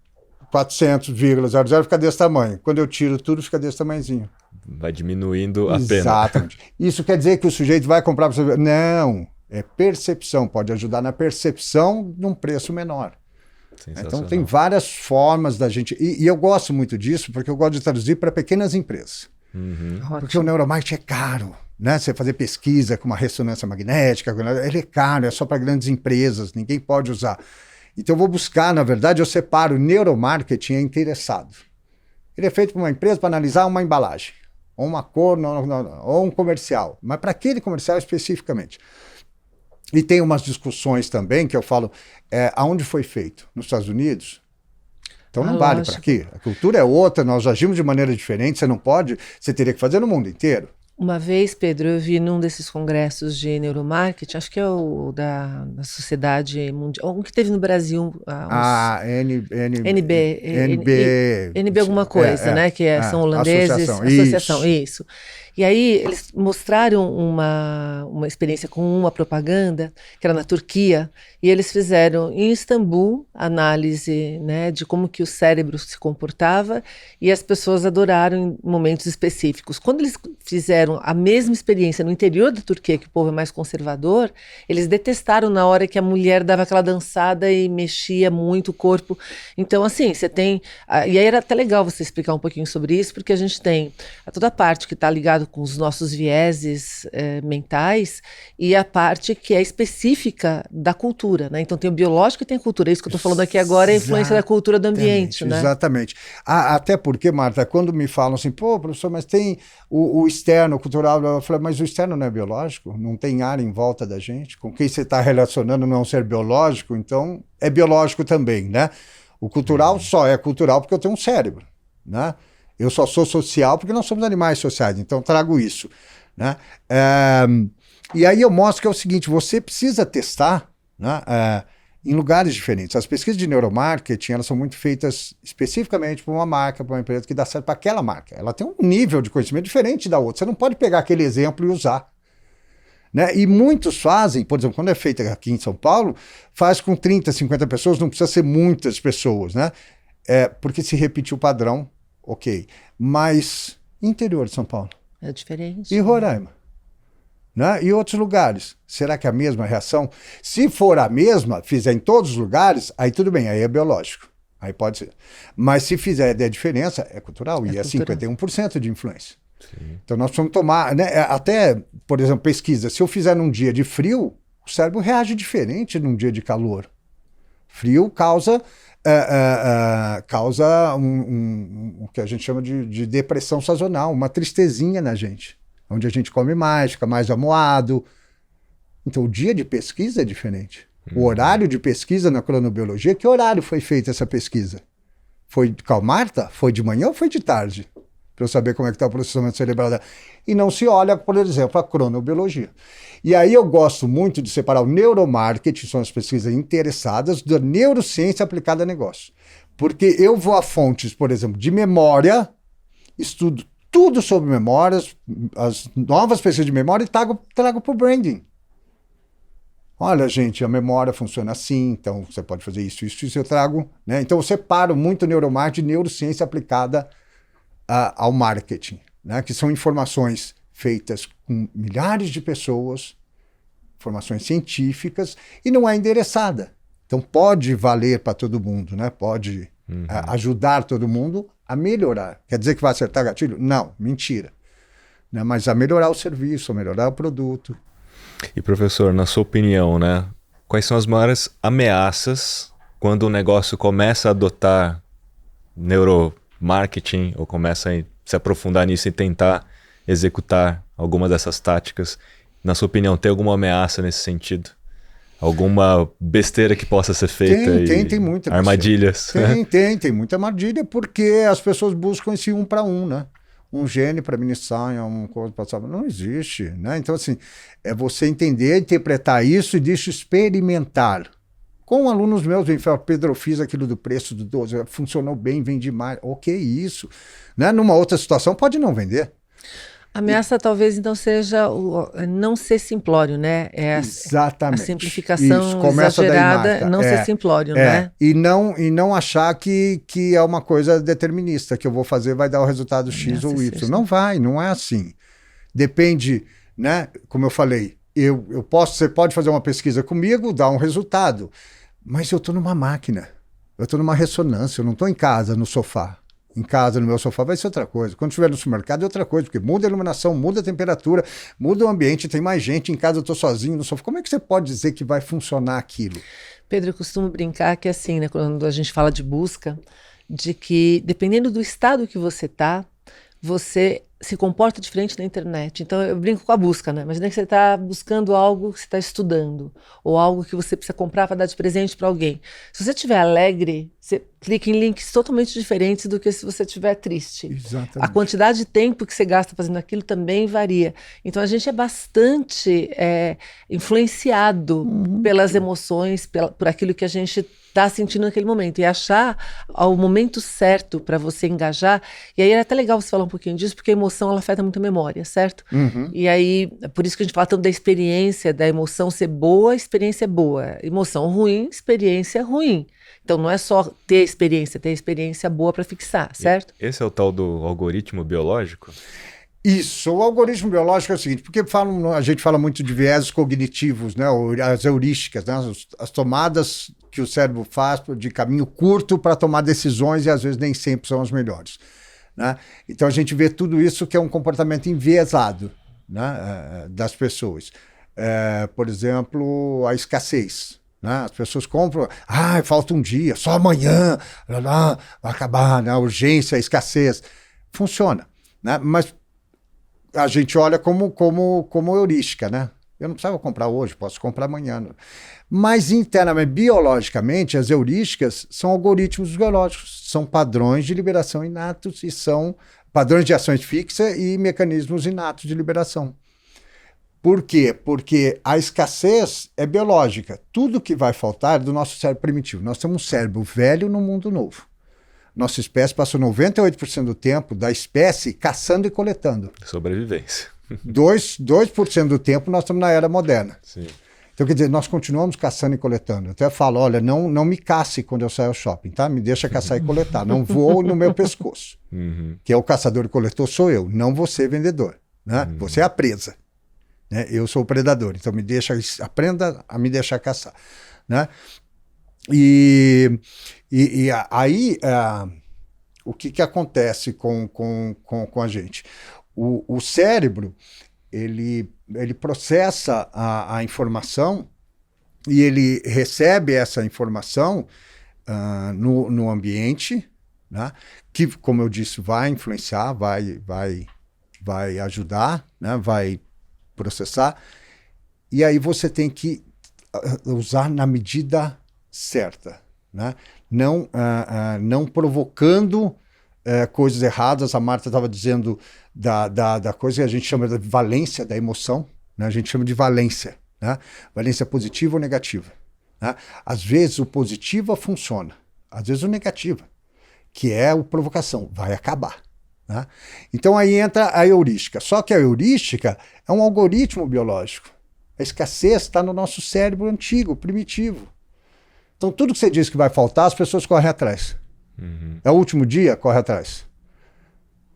400,00 fica desse tamanho. Quando eu tiro tudo, fica desse tamanhozinho. Vai diminuindo a pena. Exatamente. Isso quer dizer que o sujeito vai comprar para você? Não, é percepção. Pode ajudar na percepção de um preço menor. Então tem várias formas da gente... E eu gosto muito disso, porque eu gosto de traduzir para pequenas empresas. Uhum. Porque o neuromarketing é caro. Né? Você fazer pesquisa com uma ressonância magnética, ele é caro, é só para grandes empresas, ninguém pode usar. Então eu vou buscar, na verdade, eu separo neuromarketing interessado. Ele é feito por uma empresa para analisar uma embalagem, ou uma cor, ou um comercial, mas para aquele comercial especificamente. E tem umas discussões também que eu falo, aonde foi feito? Nos Estados Unidos? Então não vale para aqui. A cultura é outra, nós agimos de maneira diferente, você não pode, você teria que fazer no mundo inteiro. Uma vez, Pedro, eu vi num desses congressos de neuromarketing, acho que é o da Sociedade Mundial, um que teve no Brasil. NB alguma coisa, né? Que são holandeses. Associação, isso. E aí eles mostraram uma experiência com uma propaganda, que era na Turquia, e eles fizeram em Istambul análise, né, de como que o cérebro se comportava, e as pessoas adoraram em momentos específicos. Quando eles fizeram a mesma experiência no interior da Turquia, que o povo é mais conservador, eles detestaram na hora que a mulher dava aquela dançada e mexia muito o corpo. Então, assim, você tem... E aí era até legal você explicar um pouquinho sobre isso, porque a gente tem toda a parte que está ligada com os nossos vieses mentais e a parte que é específica da cultura, né? Então tem o biológico e tem a cultura. É isso que eu estou falando aqui agora, é a influência da cultura do ambiente, né? Exatamente. Até porque, Marta, quando me falam assim, pô, professor, mas tem o externo, o cultural, eu falo, mas o externo não é biológico? Não tem ar em volta da gente? Com quem você está relacionando não é um ser biológico? Então é biológico também, né? O cultural só é cultural porque eu tenho um cérebro, né? Eu só sou social porque nós somos animais sociais, então trago isso, né? E aí eu mostro que é o seguinte, você precisa testar, né, em lugares diferentes. As pesquisas de neuromarketing, elas são muito feitas especificamente para uma marca, para uma empresa que dá certo para aquela marca. Ela tem um nível de conhecimento diferente da outra. Você não pode pegar aquele exemplo e usar. Né? E muitos fazem, por exemplo, quando é feita aqui em São Paulo, faz com 30, 50 pessoas, não precisa ser muitas pessoas, né? Porque se repetir o padrão, ok. Mas interior de São Paulo? É diferente. E Roraima? Né? E outros lugares? Será que é a mesma reação? Se for a mesma, fizer em todos os lugares, aí tudo bem, aí é biológico. Aí pode ser. Mas se fizer a diferença, é cultural. E é 51% de influência. Sim. Então nós precisamos tomar, né? Até, por exemplo, pesquisa. Se eu fizer num dia de frio, o cérebro reage diferente num dia de calor. Frio causa o que a gente chama de depressão sazonal, uma tristezinha na gente, onde a gente come mais, fica mais amuado. Então o dia de pesquisa é diferente. O horário de pesquisa na cronobiologia, que horário foi feita essa pesquisa? Foi com a Marta? Foi de manhã ou foi de tarde? Para eu saber como é que está o processamento cerebral dela. E não se olha, por exemplo, a cronobiologia. E aí eu gosto muito de separar o neuromarketing, são as pesquisas interessadas, da neurociência aplicada a negócio. Porque eu vou a fontes, por exemplo, de memória, estudo tudo sobre memórias, as novas pesquisas de memória e trago para o branding. Olha, gente, a memória funciona assim, então você pode fazer isso, eu trago. Né? Então eu separo muito neuromarketing e neurociência aplicada ao marketing, né? Que são informações feitas com milhares de pessoas, informações científicas, e não é endereçada. Então pode valer para todo mundo, né? Pode ajudar todo mundo a melhorar. Quer dizer que vai acertar gatilho? Não, mentira. Né? Mas a melhorar o serviço, a melhorar o produto. E professor, na sua opinião, né? Quais são as maiores ameaças quando o negócio começa a adotar neuromarketing ou começa a se aprofundar nisso e tentar executar alguma dessas táticas? Na sua opinião, tem alguma ameaça nesse sentido? Alguma besteira que possa ser feita? Tem muita armadilhas. Tem muita armadilha, porque as pessoas buscam esse 1 para 1, né? Um gene para ministrar, uma coisa para saber. Não existe, né? Então, assim, é você entender, interpretar isso e deixa experimentar. Com alunos meus, vem falar, Pedro, eu fiz aquilo do preço do 12, funcionou bem, vendi mais. Ok, isso. Né? Numa outra situação, pode não vender. A ameaça talvez então seja não ser simplório, né? Exatamente. A simplificação isso, começa exagerada, não ser simplório, né? E não achar que é uma coisa determinista, que eu vou fazer vai dar o resultado X ou Y. Não vai, não é assim. Depende, né? Como eu falei, você pode fazer uma pesquisa comigo, dar um resultado, mas eu estou numa máquina, eu estou numa ressonância, eu não estou em casa, no sofá. Em casa, no meu sofá, vai ser outra coisa. Quando estiver no supermercado é outra coisa, porque muda a iluminação, muda a temperatura, muda o ambiente, tem mais gente, em casa eu estou sozinho no sofá. Como é que você pode dizer que vai funcionar aquilo? Pedro, eu costumo brincar que assim, né, quando a gente fala de busca, de que dependendo do estado que você está, você se comporta diferente na internet. Então eu brinco com a busca, né? Imagina que você está buscando algo que você está estudando, ou algo que você precisa comprar para dar de presente para alguém. Se você estiver alegre, você clica em links totalmente diferentes do que se você estiver triste. Exatamente. A quantidade de tempo que você gasta fazendo aquilo também varia. Então a gente é bastante influenciado pelas emoções, por aquilo que a gente está sentindo naquele momento, e achar o momento certo para você engajar. E aí é até legal você falar um pouquinho disso, porque a emoção ela afeta muito a memória, certo? E aí, por isso que a gente fala tanto da experiência, da emoção ser boa, experiência boa. Emoção ruim, experiência ruim. Então não é só ter experiência boa para fixar, certo? Esse é o tal do algoritmo biológico? Isso, o algoritmo biológico é o seguinte, porque a gente fala muito de viéses cognitivos, né, as heurísticas, né, as tomadas que o cérebro faz de caminho curto para tomar decisões e às vezes nem sempre são as melhores. Né? Então a gente vê tudo isso que é um comportamento enviesado, né, das pessoas. Por exemplo, a escassez. Né? As pessoas compram, falta um dia, só amanhã, vai acabar, né? A urgência, a escassez. Funciona, né? Mas a gente olha como heurística, né? Eu não precisava comprar hoje, posso comprar amanhã. Mas internamente, biologicamente, as heurísticas são algoritmos biológicos, são padrões de liberação inatos e são padrões de ações fixas e mecanismos inatos de liberação. Por quê? Porque a escassez é biológica. Tudo que vai faltar é do nosso cérebro primitivo. Nós temos um cérebro velho no mundo novo. Nossa espécie passou 98% do tempo da espécie caçando e coletando. Sobrevivência. 2% do tempo nós estamos na era moderna. Sim. Então, quer dizer, nós continuamos caçando e coletando. Eu até falo, olha, não me casse quando eu saio ao shopping, tá? Me deixa caçar e coletar. Não voe no meu pescoço. Que é o caçador e coletor sou eu, não você, vendedor. Né? Você é a presa. Né? Eu sou o predador. Então, aprenda a me deixar caçar. Né? E aí, o que acontece com a gente? O cérebro, ele processa a informação e ele recebe essa informação no ambiente, né? Que, como eu disse, vai influenciar, vai ajudar, né? Vai processar. E aí você tem que usar na medida certa, né? Não provocando coisas erradas. A Marta estava dizendo da coisa que a gente chama de valência da emoção, né? A gente chama de valência, né? Valência positiva ou negativa, né? Às vezes o positivo funciona, às vezes o negativo, que é a provocação, vai acabar. Né? Então aí entra a heurística. Só que a heurística é um algoritmo biológico. A escassez está no nosso cérebro antigo, primitivo. Então tudo que você diz que vai faltar, as pessoas correm atrás. É o último dia, corre atrás.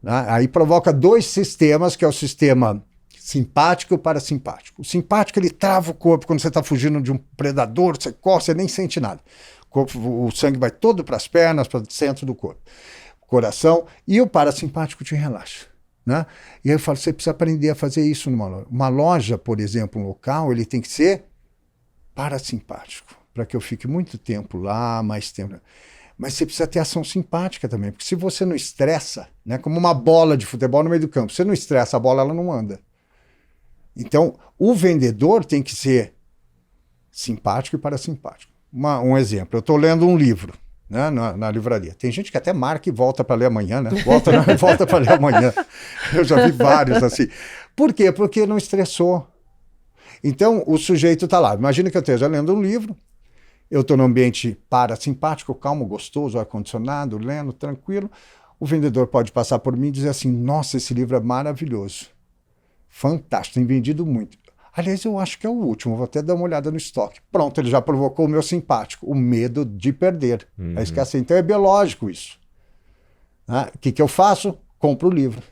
Né? Aí provoca dois sistemas, que é o sistema simpático e o parasimpático. O simpático, ele trava o corpo quando você está fugindo de um predador, você corre, você nem sente nada. O sangue vai todo para as pernas, para o centro do corpo, coração, e o parasimpático te relaxa. Né? E aí eu falo, você precisa aprender a fazer isso numa loja. Uma loja, por exemplo, um local, ele tem que ser parasimpático, para que eu fique muito tempo lá, mais tempo. Mas você precisa ter ação simpática também, porque se você não estressa, né, como uma bola de futebol no meio do campo, se você não estressa a bola, ela não anda. Então, o vendedor tem que ser simpático e parasimpático. Um exemplo, eu estou lendo um livro, né, na livraria. Tem gente que até marca e volta para ler amanhã, né? Volta para ler amanhã. Eu já vi vários assim. Por quê? Porque não estressou. Então, o sujeito está lá. Imagina que eu esteja lendo um livro, eu estou num ambiente parasimpático, calmo, gostoso, ar-condicionado, lendo, tranquilo. O vendedor pode passar por mim e dizer assim, nossa, esse livro é maravilhoso. Fantástico, tem vendido muito. Aliás, eu acho que é o último, vou até dar uma olhada no estoque. Pronto, ele já provocou o meu simpático, o medo de perder. É esquecer. Então é biológico isso. O que eu faço? Compro o livro.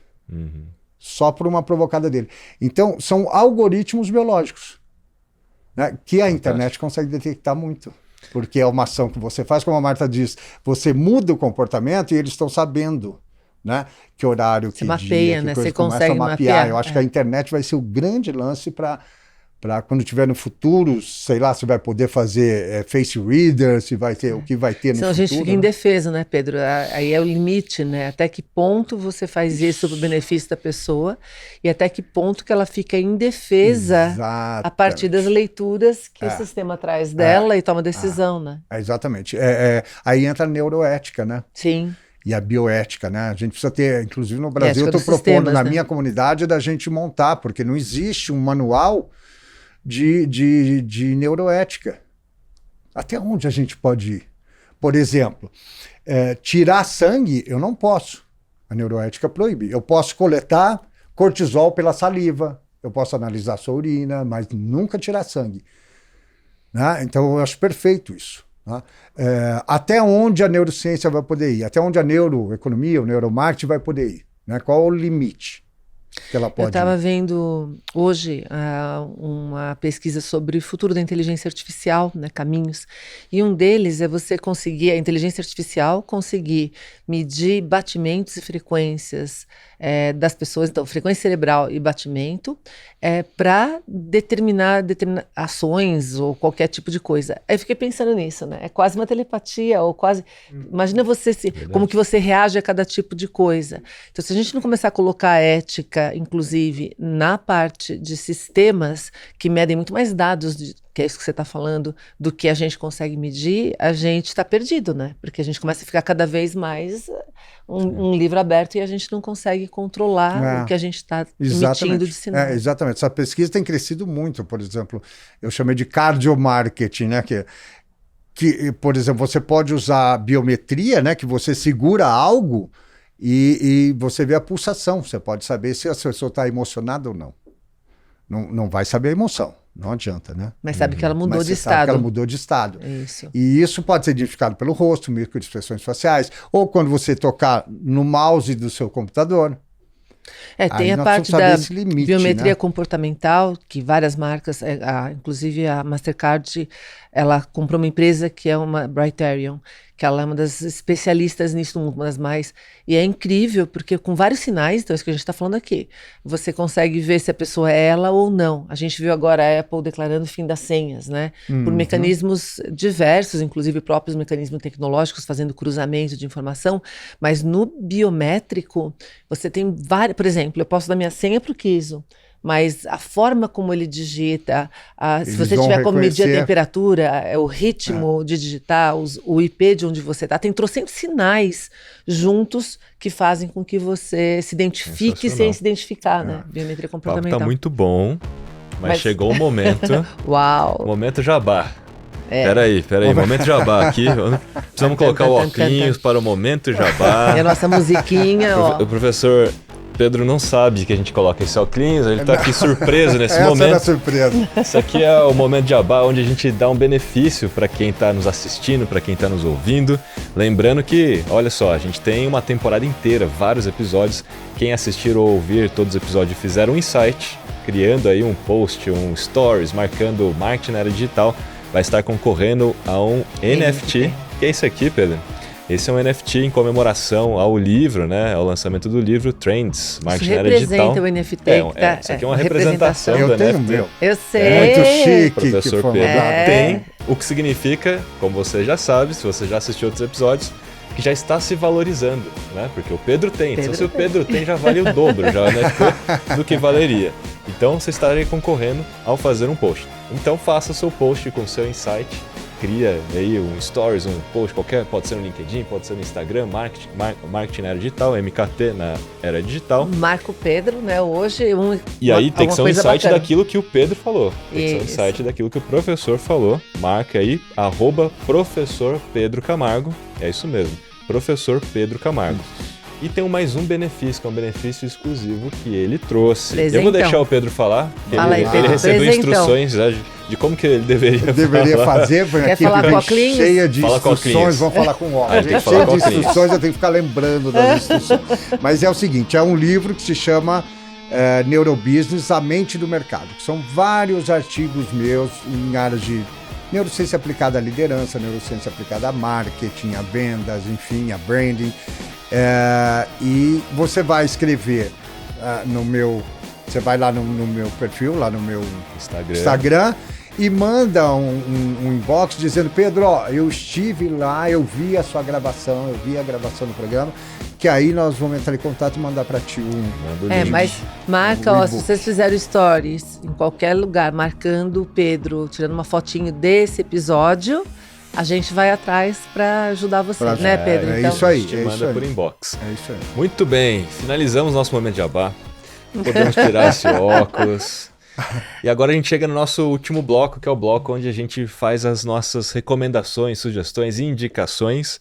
Só por uma provocada dele. Então, são algoritmos biológicos, né, que a internet consegue detectar muito. Porque é uma ação que você faz, como a Marta diz, você muda o comportamento e eles estão sabendo, né, que horário, que mapeia, dia, que né? coisa, Você consegue mapear. Eu acho que a internet vai ser o grande lance para quando tiver no futuro, sei lá, se vai poder fazer face reader, se vai ter o que vai ter no Senão futuro. A gente fica indefeso, né, Pedro? Aí é o limite, né? Até que ponto você faz isso para o benefício da pessoa e até que ponto que ela fica indefesa a partir das leituras que o sistema traz dela e toma decisão, né? Exatamente. Aí entra a neuroética, né? Sim. E a bioética, né? A gente precisa ter, inclusive no Brasil, eu estou propondo na minha comunidade da gente montar, porque não existe um manual de neuroética. Até onde a gente pode ir? Por exemplo, tirar sangue, eu não posso. A neuroética proíbe. Eu posso coletar cortisol pela saliva, eu posso analisar sua urina, mas nunca tirar sangue. Né? Então, eu acho perfeito isso. Né? Até onde a neurociência vai poder ir? Até onde a neuroeconomia, o neuromarketing vai poder ir? Né? Qual é o limite que ela pode ir? Eu estava vendo hoje uma pesquisa sobre o futuro da inteligência artificial, né, caminhos, e um deles é você conseguir, a inteligência artificial, conseguir medir batimentos e frequências das pessoas, então frequência cerebral e batimento, para determinar ações ou qualquer tipo de coisa. Aí eu fiquei pensando nisso, né? É quase uma telepatia, ou quase... Imagina você, como que você reage a cada tipo de coisa. Então, se a gente não começar a colocar ética, inclusive, na parte de sistemas que medem muito mais dados, que é isso que você está falando, do que a gente consegue medir, a gente está perdido, né? Porque a gente começa a ficar cada vez mais um livro aberto e a gente não consegue controlar o que a gente está emitindo de sinal. Exatamente. Essa pesquisa tem crescido muito, por exemplo, eu chamei de cardiomarketing, né? Que, por exemplo, você pode usar biometria, né? Que você segura algo e você vê a pulsação. Você pode saber se a pessoa está emocionada ou não. Não vai saber a emoção. Não adianta, né? Mas sabe que ela mudou de estado. Sabe que ela mudou de estado. Isso. E isso pode ser identificado pelo rosto, microexpressões faciais, ou quando você tocar no mouse do seu computador. Tem a parte da biometria comportamental, que várias marcas, inclusive a Mastercard, ela comprou uma empresa que é uma Brighterion, que ela é uma das especialistas nisso no mundo, uma das mais. E é incrível, porque com vários sinais, então é isso que a gente está falando aqui, você consegue ver se a pessoa é ela ou não. A gente viu agora a Apple declarando o fim das senhas, né? Por mecanismos diversos, inclusive próprios mecanismos tecnológicos, fazendo cruzamento de informação, mas no biométrico, você tem vários. Por exemplo, eu posso dar minha senha para o Kiso, mas a forma como ele digita, se você tiver como medir a temperatura, o ritmo de digitar, o IP de onde você está, tem trocentos sinais juntos que fazem com que você se identifique sem se identificar, né? Biometria comportamental. O papo tá muito bom, mas chegou o momento. Uau! O momento jabá. Peraí, momento jabá aqui. Precisamos colocar o óculos para o momento jabá. E a nossa musiquinha, ó. O professor Pedro não sabe que a gente coloca esse óculos, ele tá aqui surpreso nesse Essa momento. era a surpresa. Isso aqui é o Momento Jabá, onde a gente dá um benefício para quem está nos assistindo, para quem está nos ouvindo. Lembrando que, olha só, a gente tem uma temporada inteira, vários episódios. Quem assistir ou ouvir todos os episódios fizer um insight, criando aí um post, um stories, marcando marketing na era digital, vai estar concorrendo a um NFT. Que é isso aqui, Pedro? Esse é um NFT em comemoração ao livro, né? Ao lançamento do livro Trends, Marketing na Era Digital. Representa o NFT. Isso aqui é uma representação do Eu tenho o NFT. meu. Eu sei. Muito chique. Professor que foi Pedro mandado. tem, o que significa, como você já sabe, se você já assistiu outros episódios, que já está se valorizando, né? Porque o Pedro tem, então se o Pedro tem, já vale o dobro, já, né? Do que valeria. Então você estaria concorrendo ao fazer um post. Então faça seu post com seu insight, cria aí um stories, um post qualquer, pode ser no LinkedIn, pode ser no Instagram, marketing na era digital, MKT na era digital. Marco Pedro, né? Hoje E aí tem que ser um insight bacana. daquilo que o Pedro falou. Tem que ser um Isso. insight daquilo que o professor falou. Marca aí, @professor Pedro Camargo. É isso mesmo, professor Pedro Camargo. E tem mais um benefício, que é um benefício exclusivo que ele trouxe. Presentão. Eu vou deixar o Pedro falar. Que Fala ele, aí, Pedro. ele recebeu Presentão. instruções né, de como que ele deveria Deveria falar. fazer, foi Quer aqui falar com vem a Cleans? cheia de Fala com a instruções, Cleans. vamos falar com o Ah, tem que Cheia falar com de a Cleans. instruções, eu tenho que ficar lembrando das instruções. Mas é o seguinte, é um livro que se chama Neurobusiness, a mente do mercado, que são vários artigos meus em áreas de neurociência aplicada à liderança, neurociência aplicada a marketing, a vendas, enfim, a branding. E você vai escrever no meu... Você vai lá no meu perfil, lá no meu Instagram e manda um inbox dizendo: Pedro, ó, eu estive lá, eu vi a sua gravação, eu vi a gravação do programa, que aí nós vamos entrar em contato e mandar para ti um link. Mas marca, Um ó, e-book. se vocês fizerem stories em qualquer lugar, marcando o Pedro, tirando uma fotinho desse episódio, a gente vai atrás para ajudar você, Pra- né, Pedro? é Então, isso aí. A gente manda por inbox. É isso aí. Muito bem, finalizamos nosso Momento Jabá. Podemos tirar esse óculos. E agora a gente chega no nosso último bloco, que é o bloco onde a gente faz as nossas recomendações, sugestões e indicações.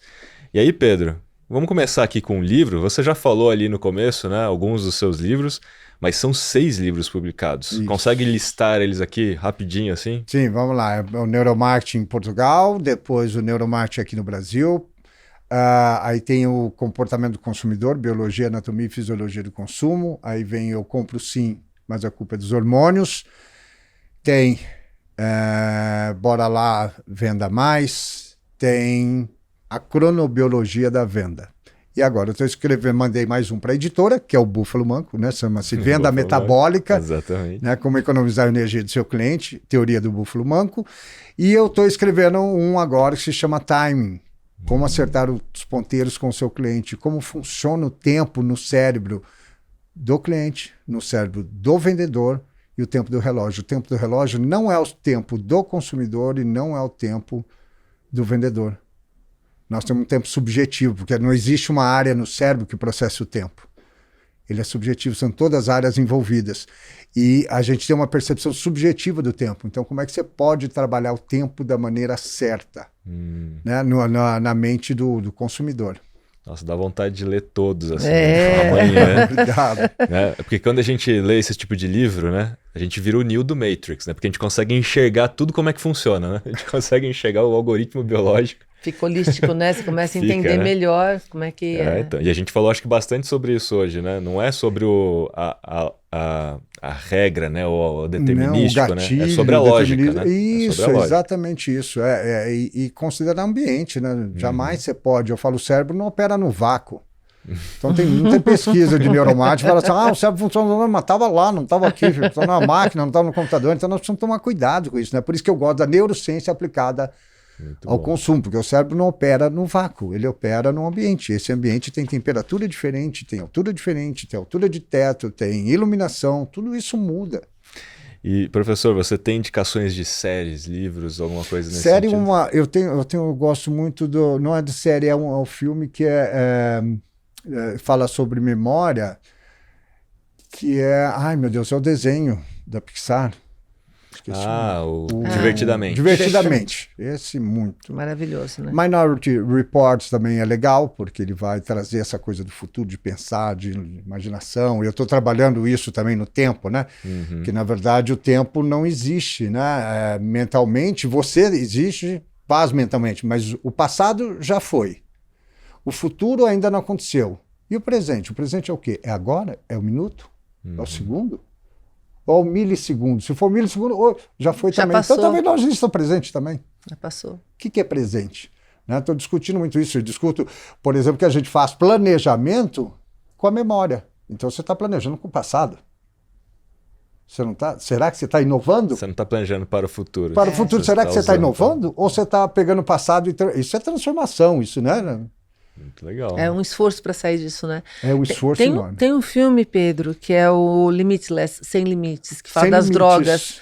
E aí, Pedro, vamos começar aqui com um livro. Você já falou ali no começo, né, alguns dos seus livros, mas são 6 livros publicados. Isso. Consegue listar eles aqui rapidinho assim? Sim, vamos lá. É o Neuromarketing em Portugal, depois o Neuromarketing aqui no Brasil. Aí tem o Comportamento do Consumidor, Biologia, Anatomia e Fisiologia do Consumo. Aí vem Eu Compro Sim, mas a culpa é dos hormônios. Tem Bora Lá, Venda Mais. Tem a Cronobiologia da Venda. E agora eu estou escrevendo, mandei mais um para a editora, que é o Búfalo Manco, né? Chama-se Venda Búfalo Metabólica. Exatamente. Né, como economizar a energia do seu cliente, teoria do Búfalo Manco. E eu estou escrevendo um agora que se chama Timing, como acertar os ponteiros com o seu cliente, como funciona o tempo no cérebro do cliente, no cérebro do vendedor e o tempo do relógio. O tempo do relógio não é o tempo do consumidor e não é o tempo do vendedor. Nós temos um tempo subjetivo, porque não existe uma área no cérebro que processe o tempo. Ele é subjetivo, são todas as áreas envolvidas. E a gente tem uma percepção subjetiva do tempo. Então, como é que você pode trabalhar o tempo da maneira certa, né? Na mente do consumidor? Nossa, dá vontade de ler todos assim, É. amanhã. Obrigado. Né? Porque quando a gente lê esse tipo de livro, né, a gente vira o Neo do Matrix, né? Porque a gente consegue enxergar tudo como é que funciona, né? A gente consegue enxergar o algoritmo biológico. fica holístico, né? Você começa a Fica, entender né? melhor como é que é. Então, e a gente falou, acho que bastante sobre isso hoje, né? Não é sobre a regra, né? O determinístico, Não, o gatilho, né? É sobre a lógica, né? Isso, é sobre a lógica. exatamente isso. E considerar o ambiente, né? Jamais você pode. Eu falo, o cérebro não opera no vácuo. Então não tem pesquisa de neuromarketing, fala assim, o cérebro funciona, mas estava lá, não estava aqui, estava na máquina, não estava no computador, então nós precisamos tomar cuidado com isso, né? Por isso que eu gosto da neurociência aplicada Muito ao bom. consumo, porque o cérebro não opera no vácuo, ele opera no ambiente. Esse ambiente tem temperatura diferente, tem altura diferente, tem altura de teto, tem iluminação, tudo isso muda. E, professor, você tem indicações de séries, livros, alguma coisa nesse Série, sentido? eu gosto muito do, não é de série, é um filme que fala sobre memória, que é, ai meu Deus, é o desenho da Pixar. Esqueci o Divertidamente. Divertidamente. Esse muito. Maravilhoso, né? Minority Reports também é legal, porque ele vai trazer essa coisa do futuro, de pensar, de imaginação. Eu estou trabalhando isso também no tempo, né? Que, na verdade, o tempo não existe, né? Mentalmente, você existe, paz mentalmente, mas o passado já foi. O futuro ainda não aconteceu. E o presente? O presente é o quê? É agora? É o minuto? É o segundo? Ou o milissegundo? Se for milissegundo, já foi Já também. passou. Então talvez nós estamos presente também. Já passou. O que é presente? Estou discutindo muito isso. Eu discuto, por exemplo, que a gente faz planejamento com a memória. Então você está planejando com o passado. Você não tá? Será que você está inovando? Você não está planejando para o futuro. Para o futuro, será que você está usando, inovando? Ou você está pegando o passado e... Isso é transformação, isso, né? Muito legal. É um esforço para sair disso, né? É um esforço enorme. Tem um filme, Pedro, que é o Limitless, Sem Limites, que fala Sem das limites. drogas.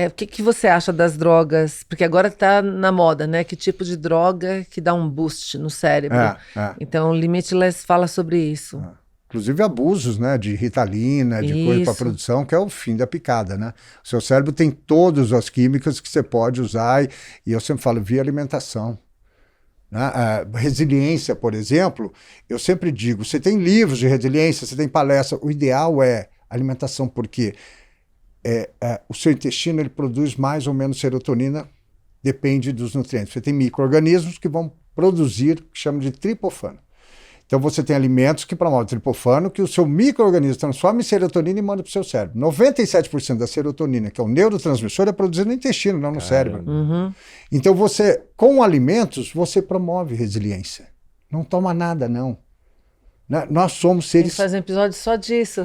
O que você acha das drogas? Porque agora está na moda, né? Que tipo de droga que dá um boost no cérebro? Então, o Limitless fala sobre isso. Inclusive abusos, né, de Ritalina, de coisa para produção, que é o fim da picada, né? O seu cérebro tem todas as químicas que você pode usar e eu sempre falo, via alimentação. Né? A resiliência, por exemplo, eu sempre digo, você tem livros de resiliência, você tem palestra, o ideal é alimentação, porque o seu intestino ele produz mais ou menos serotonina, depende dos nutrientes. Você tem micro-organismos que vão produzir o que chama de triptofano. Então você tem alimentos que promovem triptofano, que o seu micro-organismo transforma em serotonina e manda para o seu cérebro. 97% da serotonina, que é o neurotransmissor, é produzido no intestino, não no cérebro. Então você, com alimentos, você promove resiliência. Não toma nada, não. Nós somos Tem que seres... fazer um episódio só disso.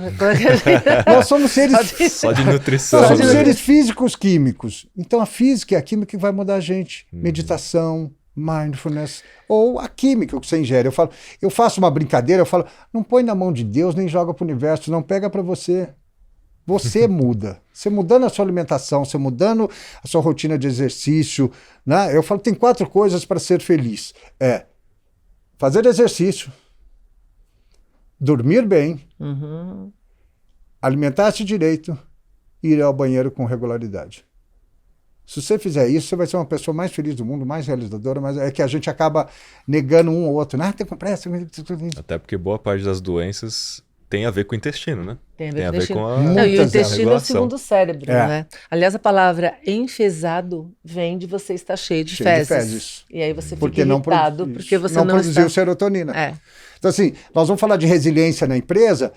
Nós somos seres... Só de nutrição. Nós somos seres físicos químicos. Então a física é a química que vai mudar a gente. Meditação, mindfulness, ou a química que você ingere. Eu faço uma brincadeira, eu falo, não põe na mão de Deus, nem joga para o universo, não pega para você. Você muda. Você mudando a sua alimentação, você mudando a sua rotina de exercício, né? Eu falo, tem 4 coisas para ser feliz. Fazer exercício, dormir bem, alimentar-se direito e ir ao banheiro com regularidade. Se você fizer isso, você vai ser uma pessoa mais feliz do mundo, mais realizadora, mas é que a gente acaba negando um ou outro. Tem que comprar essa. Até porque boa parte das doenças tem a ver com o intestino, né? Tem a ver com o intestino. com E o intestino é o regulação. segundo cérebro, né? Aliás, a palavra enfesado vem de você estar cheio de fezes. E aí você fica irritado porque você não produziu está... serotonina. Então assim, nós vamos falar de resiliência na empresa.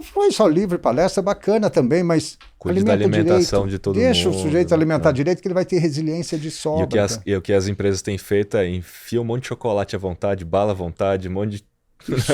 Foi só livre, palestra, bacana também, mas cuide da alimentação de todo mundo. Deixa o sujeito alimentar direito que ele vai ter resiliência de sobra. E o que as empresas têm feito é enfia um monte de chocolate à vontade, bala à vontade, um monte de...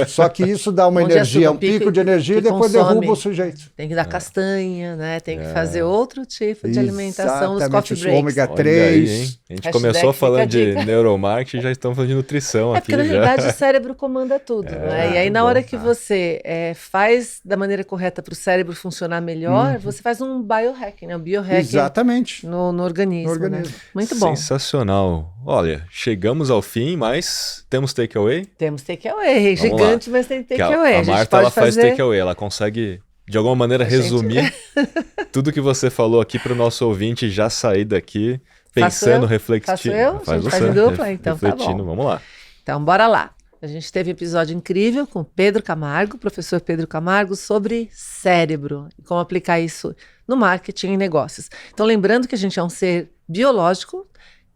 Só que isso dá uma energia, um pico de energia e depois derruba o sujeito. Tem que dar castanha, né? Tem que fazer outro tipo de alimentação, os coffee breaks. Ômega 3. Aí, a gente começou falando de neuromarketing e já estamos falando de nutrição aqui. Porque na realidade o cérebro comanda tudo, né? E aí na hora que você faz da maneira correta para o cérebro funcionar melhor, você faz um biohacking, né? Um biohacking. Exatamente. No organismo. Né? Muito bom. Sensacional. Olha, chegamos ao fim, mas temos takeaway? Temos takeaway. Gigante, mas tem takeaway. A Marta ela faz takeaway, ela consegue de alguma maneira resumir tudo que você falou aqui para o nosso ouvinte já sair daqui pensando, refletindo. Faço eu? Faz você. Faz em dupla? Então refletindo, tá bom. Vamos lá. Então bora lá. A gente teve um episódio incrível com Pedro Camargo, professor Pedro Camargo, sobre cérebro e como aplicar isso no marketing e negócios. Então lembrando que a gente é um ser biológico,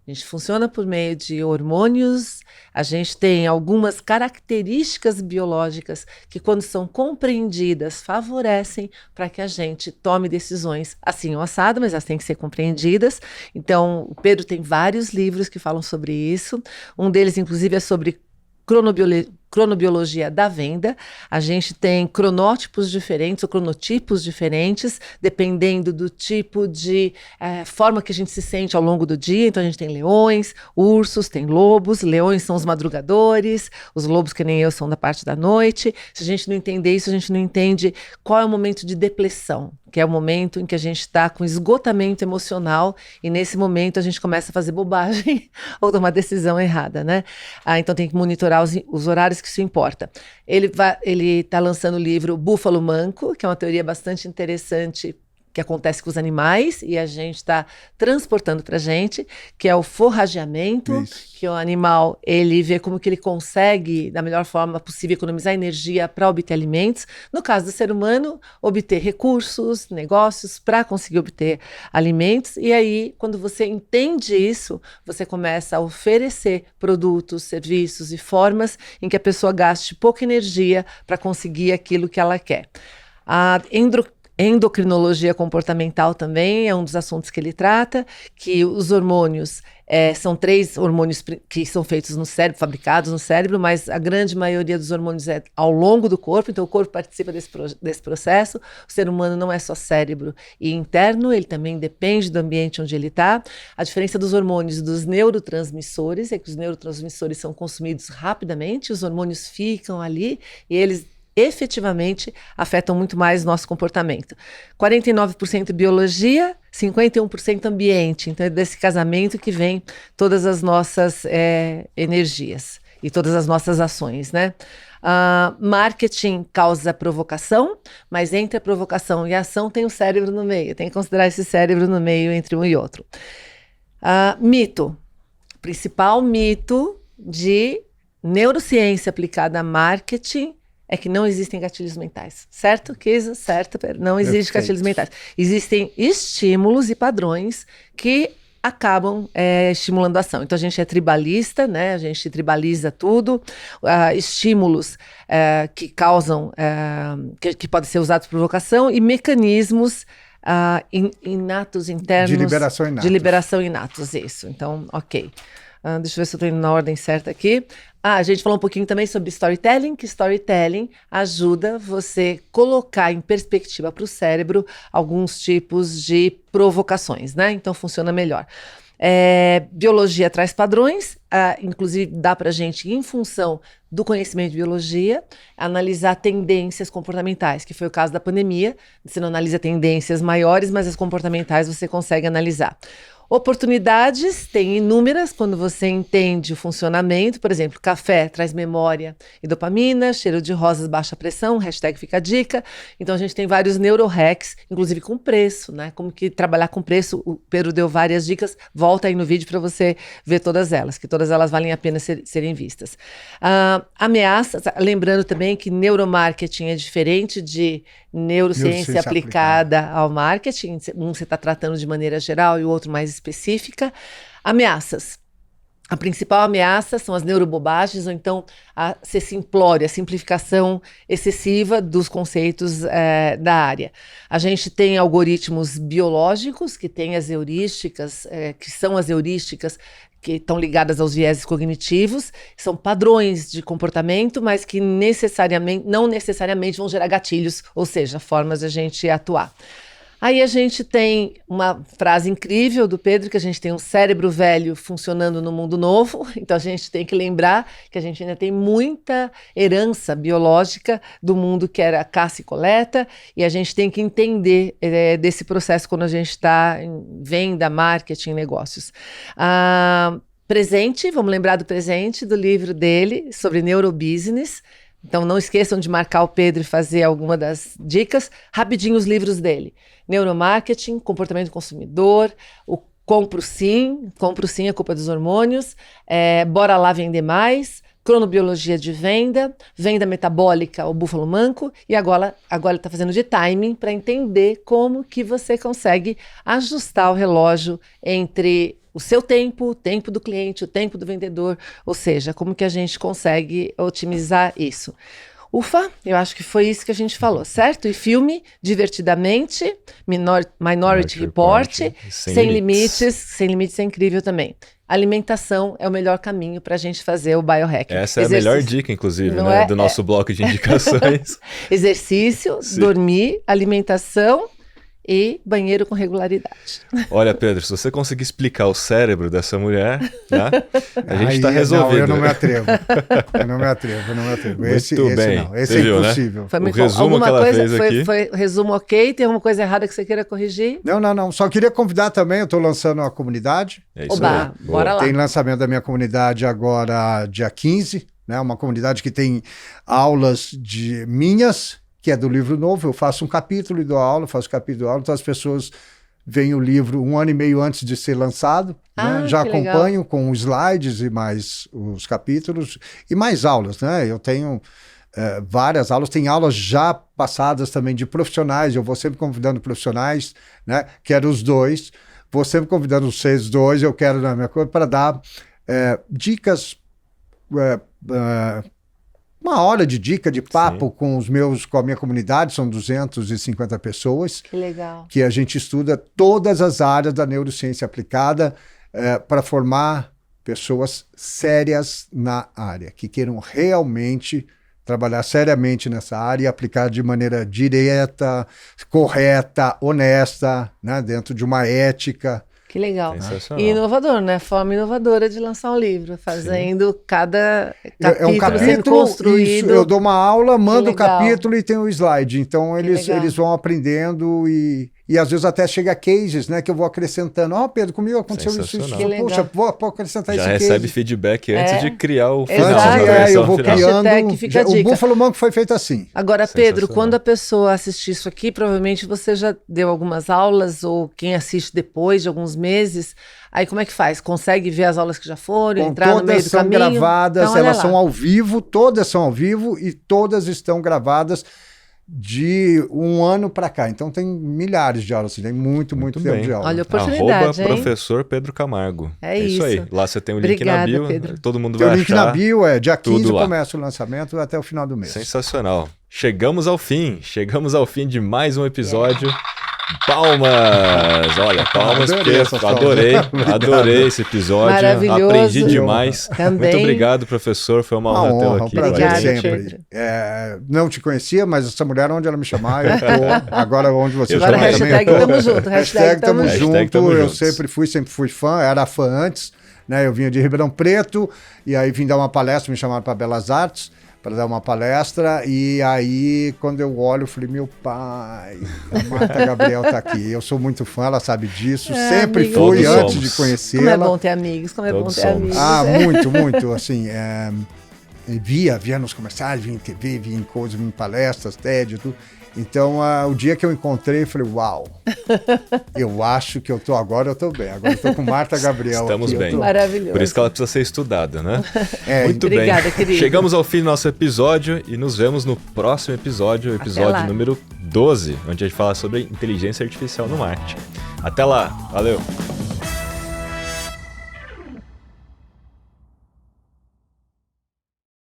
a gente funciona por meio de hormônios, a gente tem algumas características biológicas que, quando são compreendidas, favorecem para que a gente tome decisões assim ou assado, mas elas têm que ser compreendidas. Então, o Pedro tem vários livros que falam sobre isso. Um deles, inclusive, é sobre cronobiologia da venda. A gente tem cronótipos diferentes ou cronotipos diferentes, dependendo do tipo de forma que a gente se sente ao longo do dia. Então a gente tem leões, ursos, tem lobos. Leões são os madrugadores, os lobos, que nem eu, são da parte da noite. Se a gente não entender isso, a gente não entende qual é o momento de depressão, que é o momento em que a gente está com esgotamento emocional e nesse momento a gente começa a fazer bobagem ou tomar decisão errada, né? Então tem que monitorar os horários que isso importa. Ele está lançando o livro Búfalo Manco, que é uma teoria bastante interessante que acontece com os animais e a gente está transportando para a gente, que é o forrageamento, que o animal ele vê como que ele consegue, da melhor forma possível, economizar energia para obter alimentos. No caso do ser humano, obter recursos, negócios para conseguir obter alimentos. E aí, quando você entende isso, você começa a oferecer produtos, serviços e formas em que a pessoa gaste pouca energia para conseguir aquilo que ela quer. A endocrinologia comportamental também é um dos assuntos que ele trata, que os hormônios são 3 hormônios que são feitos no cérebro, fabricados no cérebro, mas a grande maioria dos hormônios é ao longo do corpo, então o corpo participa desse processo. O ser humano não é só cérebro e interno, ele também depende do ambiente onde ele está. A diferença dos hormônios e dos neurotransmissores é que os neurotransmissores são consumidos rapidamente, os hormônios ficam ali e eles efetivamente afetam muito mais nosso comportamento. 49% biologia, 51% ambiente. Então é desse casamento que vem todas as nossas energias e todas as nossas ações, né? Marketing causa provocação, mas entre a provocação e a ação tem o cérebro no meio. Tem que considerar esse cérebro no meio entre um e outro. Mito. Principal mito de neurociência aplicada a marketing é que não existem gatilhos mentais. Certo, Kisa? Certo, não existem gatilhos mentais. Existem estímulos e padrões que acabam estimulando a ação. Então, a gente é tribalista, né? A gente tribaliza tudo. Estímulos que causam, que podem ser usados por provocação e mecanismos inatos, internos. De liberação inatos, isso. Então, ok. Deixa eu ver se eu estou indo na ordem certa aqui. A gente falou um pouquinho também sobre storytelling, que storytelling ajuda você colocar em perspectiva para o cérebro alguns tipos de provocações, né? Então funciona melhor. Biologia traz padrões, inclusive dá para a gente, em função do conhecimento de biologia, analisar tendências comportamentais, que foi o caso da pandemia. Você não analisa tendências maiores, mas as comportamentais você consegue analisar. Oportunidades tem inúmeras quando você entende o funcionamento. Por exemplo, café traz memória e dopamina, cheiro de rosas, baixa pressão, hashtag fica a dica. Então a gente tem vários neurohacks, inclusive com preço, né? Como que trabalhar com preço, o Pedro deu várias dicas, volta aí no vídeo para você ver todas elas, que todas elas valem a pena serem vistas. Ameaças, lembrando também que neuromarketing é diferente de neurociência aplicada ao marketing. Um você está tratando de maneira geral e o outro mais específica. Ameaças. A principal ameaça são as neurobobagens, ou então a ser simplória, a simplificação excessiva dos conceitos da área. A gente tem algoritmos biológicos, que têm as heurísticas, que são as heurísticas que estão ligadas aos vieses cognitivos, são padrões de comportamento, mas que não necessariamente vão gerar gatilhos, ou seja, formas de a gente atuar. Aí a gente tem uma frase incrível do Pedro, que a gente tem um cérebro velho funcionando no mundo novo, então a gente tem que lembrar que a gente ainda tem muita herança biológica do mundo que era caça e coleta, e a gente tem que entender desse processo quando a gente está em venda, marketing, negócios. Presente, vamos lembrar do presente, do livro dele sobre neurobusiness. Então não esqueçam de marcar o Pedro e fazer alguma das dicas. Rapidinho os livros dele. Neuromarketing, comportamento do consumidor, o Compro Sim, a culpa dos hormônios, Bora Lá Vender Mais, cronobiologia de venda, venda metabólica, o búfalo manco, e agora ele está fazendo de timing para entender como que você consegue ajustar o relógio entre o seu tempo, o tempo do cliente, o tempo do vendedor, ou seja, como que a gente consegue otimizar isso. Ufa, eu acho que foi isso que a gente falou, certo? E filme, Divertidamente, Minority Report, Sem Limites é incrível também. Alimentação é o melhor caminho para a gente fazer o biohacking. Essa é a melhor dica, inclusive, né, do nosso bloco de indicações. Exercício, dormir, alimentação e banheiro com regularidade. Olha, Pedro, se você conseguir explicar o cérebro dessa mulher, né, a gente está resolvido. Não, eu não me atrevo. Esse é viu, impossível. Né? Foi muito o resumo que ela fez aqui. Foi resumo ok? Tem alguma coisa errada que você queira corrigir? Não. Só queria convidar também, eu estou lançando uma comunidade. É isso aí. Bora lá. Tem lançamento da minha comunidade agora, dia 15, né? Uma comunidade que tem aulas minhas que é do livro novo, eu faço um capítulo e dou aula, então as pessoas veem o livro 1 ano e meio antes de ser lançado, né? Já acompanho com os slides e mais os capítulos e mais aulas, né? Eu tenho várias aulas, tem aulas já passadas também de profissionais, eu vou sempre convidando profissionais, né? Quero os dois, vou sempre convidando vocês dois, eu quero na minha coisa para dar dicas, uma hora de dica, de papo com a minha comunidade, são 250 pessoas. Que legal. Que a gente estuda todas as áreas da neurociência aplicada para formar pessoas sérias na área, que queiram realmente trabalhar seriamente nessa área e aplicar de maneira direta, correta, honesta, né, dentro de uma ética. Que legal. E inovador, né? Forma inovadora de lançar um livro, fazendo cada capítulo sendo construído. Isso, eu dou uma aula, mando o capítulo e tem o slide. Então eles vão aprendendo e às vezes até chega cases, né? Que eu vou acrescentando. Pedro, comigo aconteceu isso. Poxa, vou acrescentar esse case. Já recebe feedback antes de criar o final. Eu vou criando. Fica a dica. O Buffalo Monk foi feito assim. Agora, Pedro, quando a pessoa assistir isso aqui, provavelmente você já deu algumas aulas, ou quem assiste depois de alguns meses, aí como é que faz? Consegue ver as aulas que já foram, entrar no meio do caminho? Todas são gravadas, então, elas são ao vivo, todas são ao vivo e todas estão gravadas de 1 ano para cá. Então tem milhares de aulas, tem muito tempo de aula. Olha a oportunidade, Professor Pedro Camargo. É isso aí. Lá você tem o link na bio, Pedro. Todo mundo vai achar. Tem o link na bio, dia 15 começa o lançamento até o final do mês. Sensacional. Chegamos ao fim de mais um episódio. Palmas! Olha, palmas, adorei esse episódio. Maravilhoso. Aprendi demais. Também. Muito obrigado, professor. Foi uma honra tê-lo aqui. Obrigado, sempre. Não te conhecia, mas essa mulher, onde ela me chamar, eu tô. Agora, onde você Agora, chamar também, hashtag tamo junto. Hashtag tamo junto. Eu juntos. sempre fui fã, era fã antes, né? Eu vinha de Ribeirão Preto, e aí vim dar uma palestra, me chamaram para Belas Artes, para dar uma palestra, e aí quando eu olho, eu falei, meu pai, a Marta Gabriel tá aqui, eu sou muito fã, ela sabe disso, sempre amigo. fui Todos antes somos. de conhecê-la. Como é bom ter amigos, amigos. Muito, assim, via nos comerciais, via em TV, via em coisas, via em palestras, TED, tudo. Então, o dia que eu encontrei, eu falei, uau, eu acho que eu tô bem. Agora eu tô com Marta Gabriel. Estamos bem. Maravilhoso. Por isso que ela precisa ser estudada, né? Muito Obrigada, bem. querido. Chegamos ao fim do nosso episódio e nos vemos no próximo episódio, episódio número 12, onde a gente fala sobre inteligência artificial no marketing. Até lá. Valeu.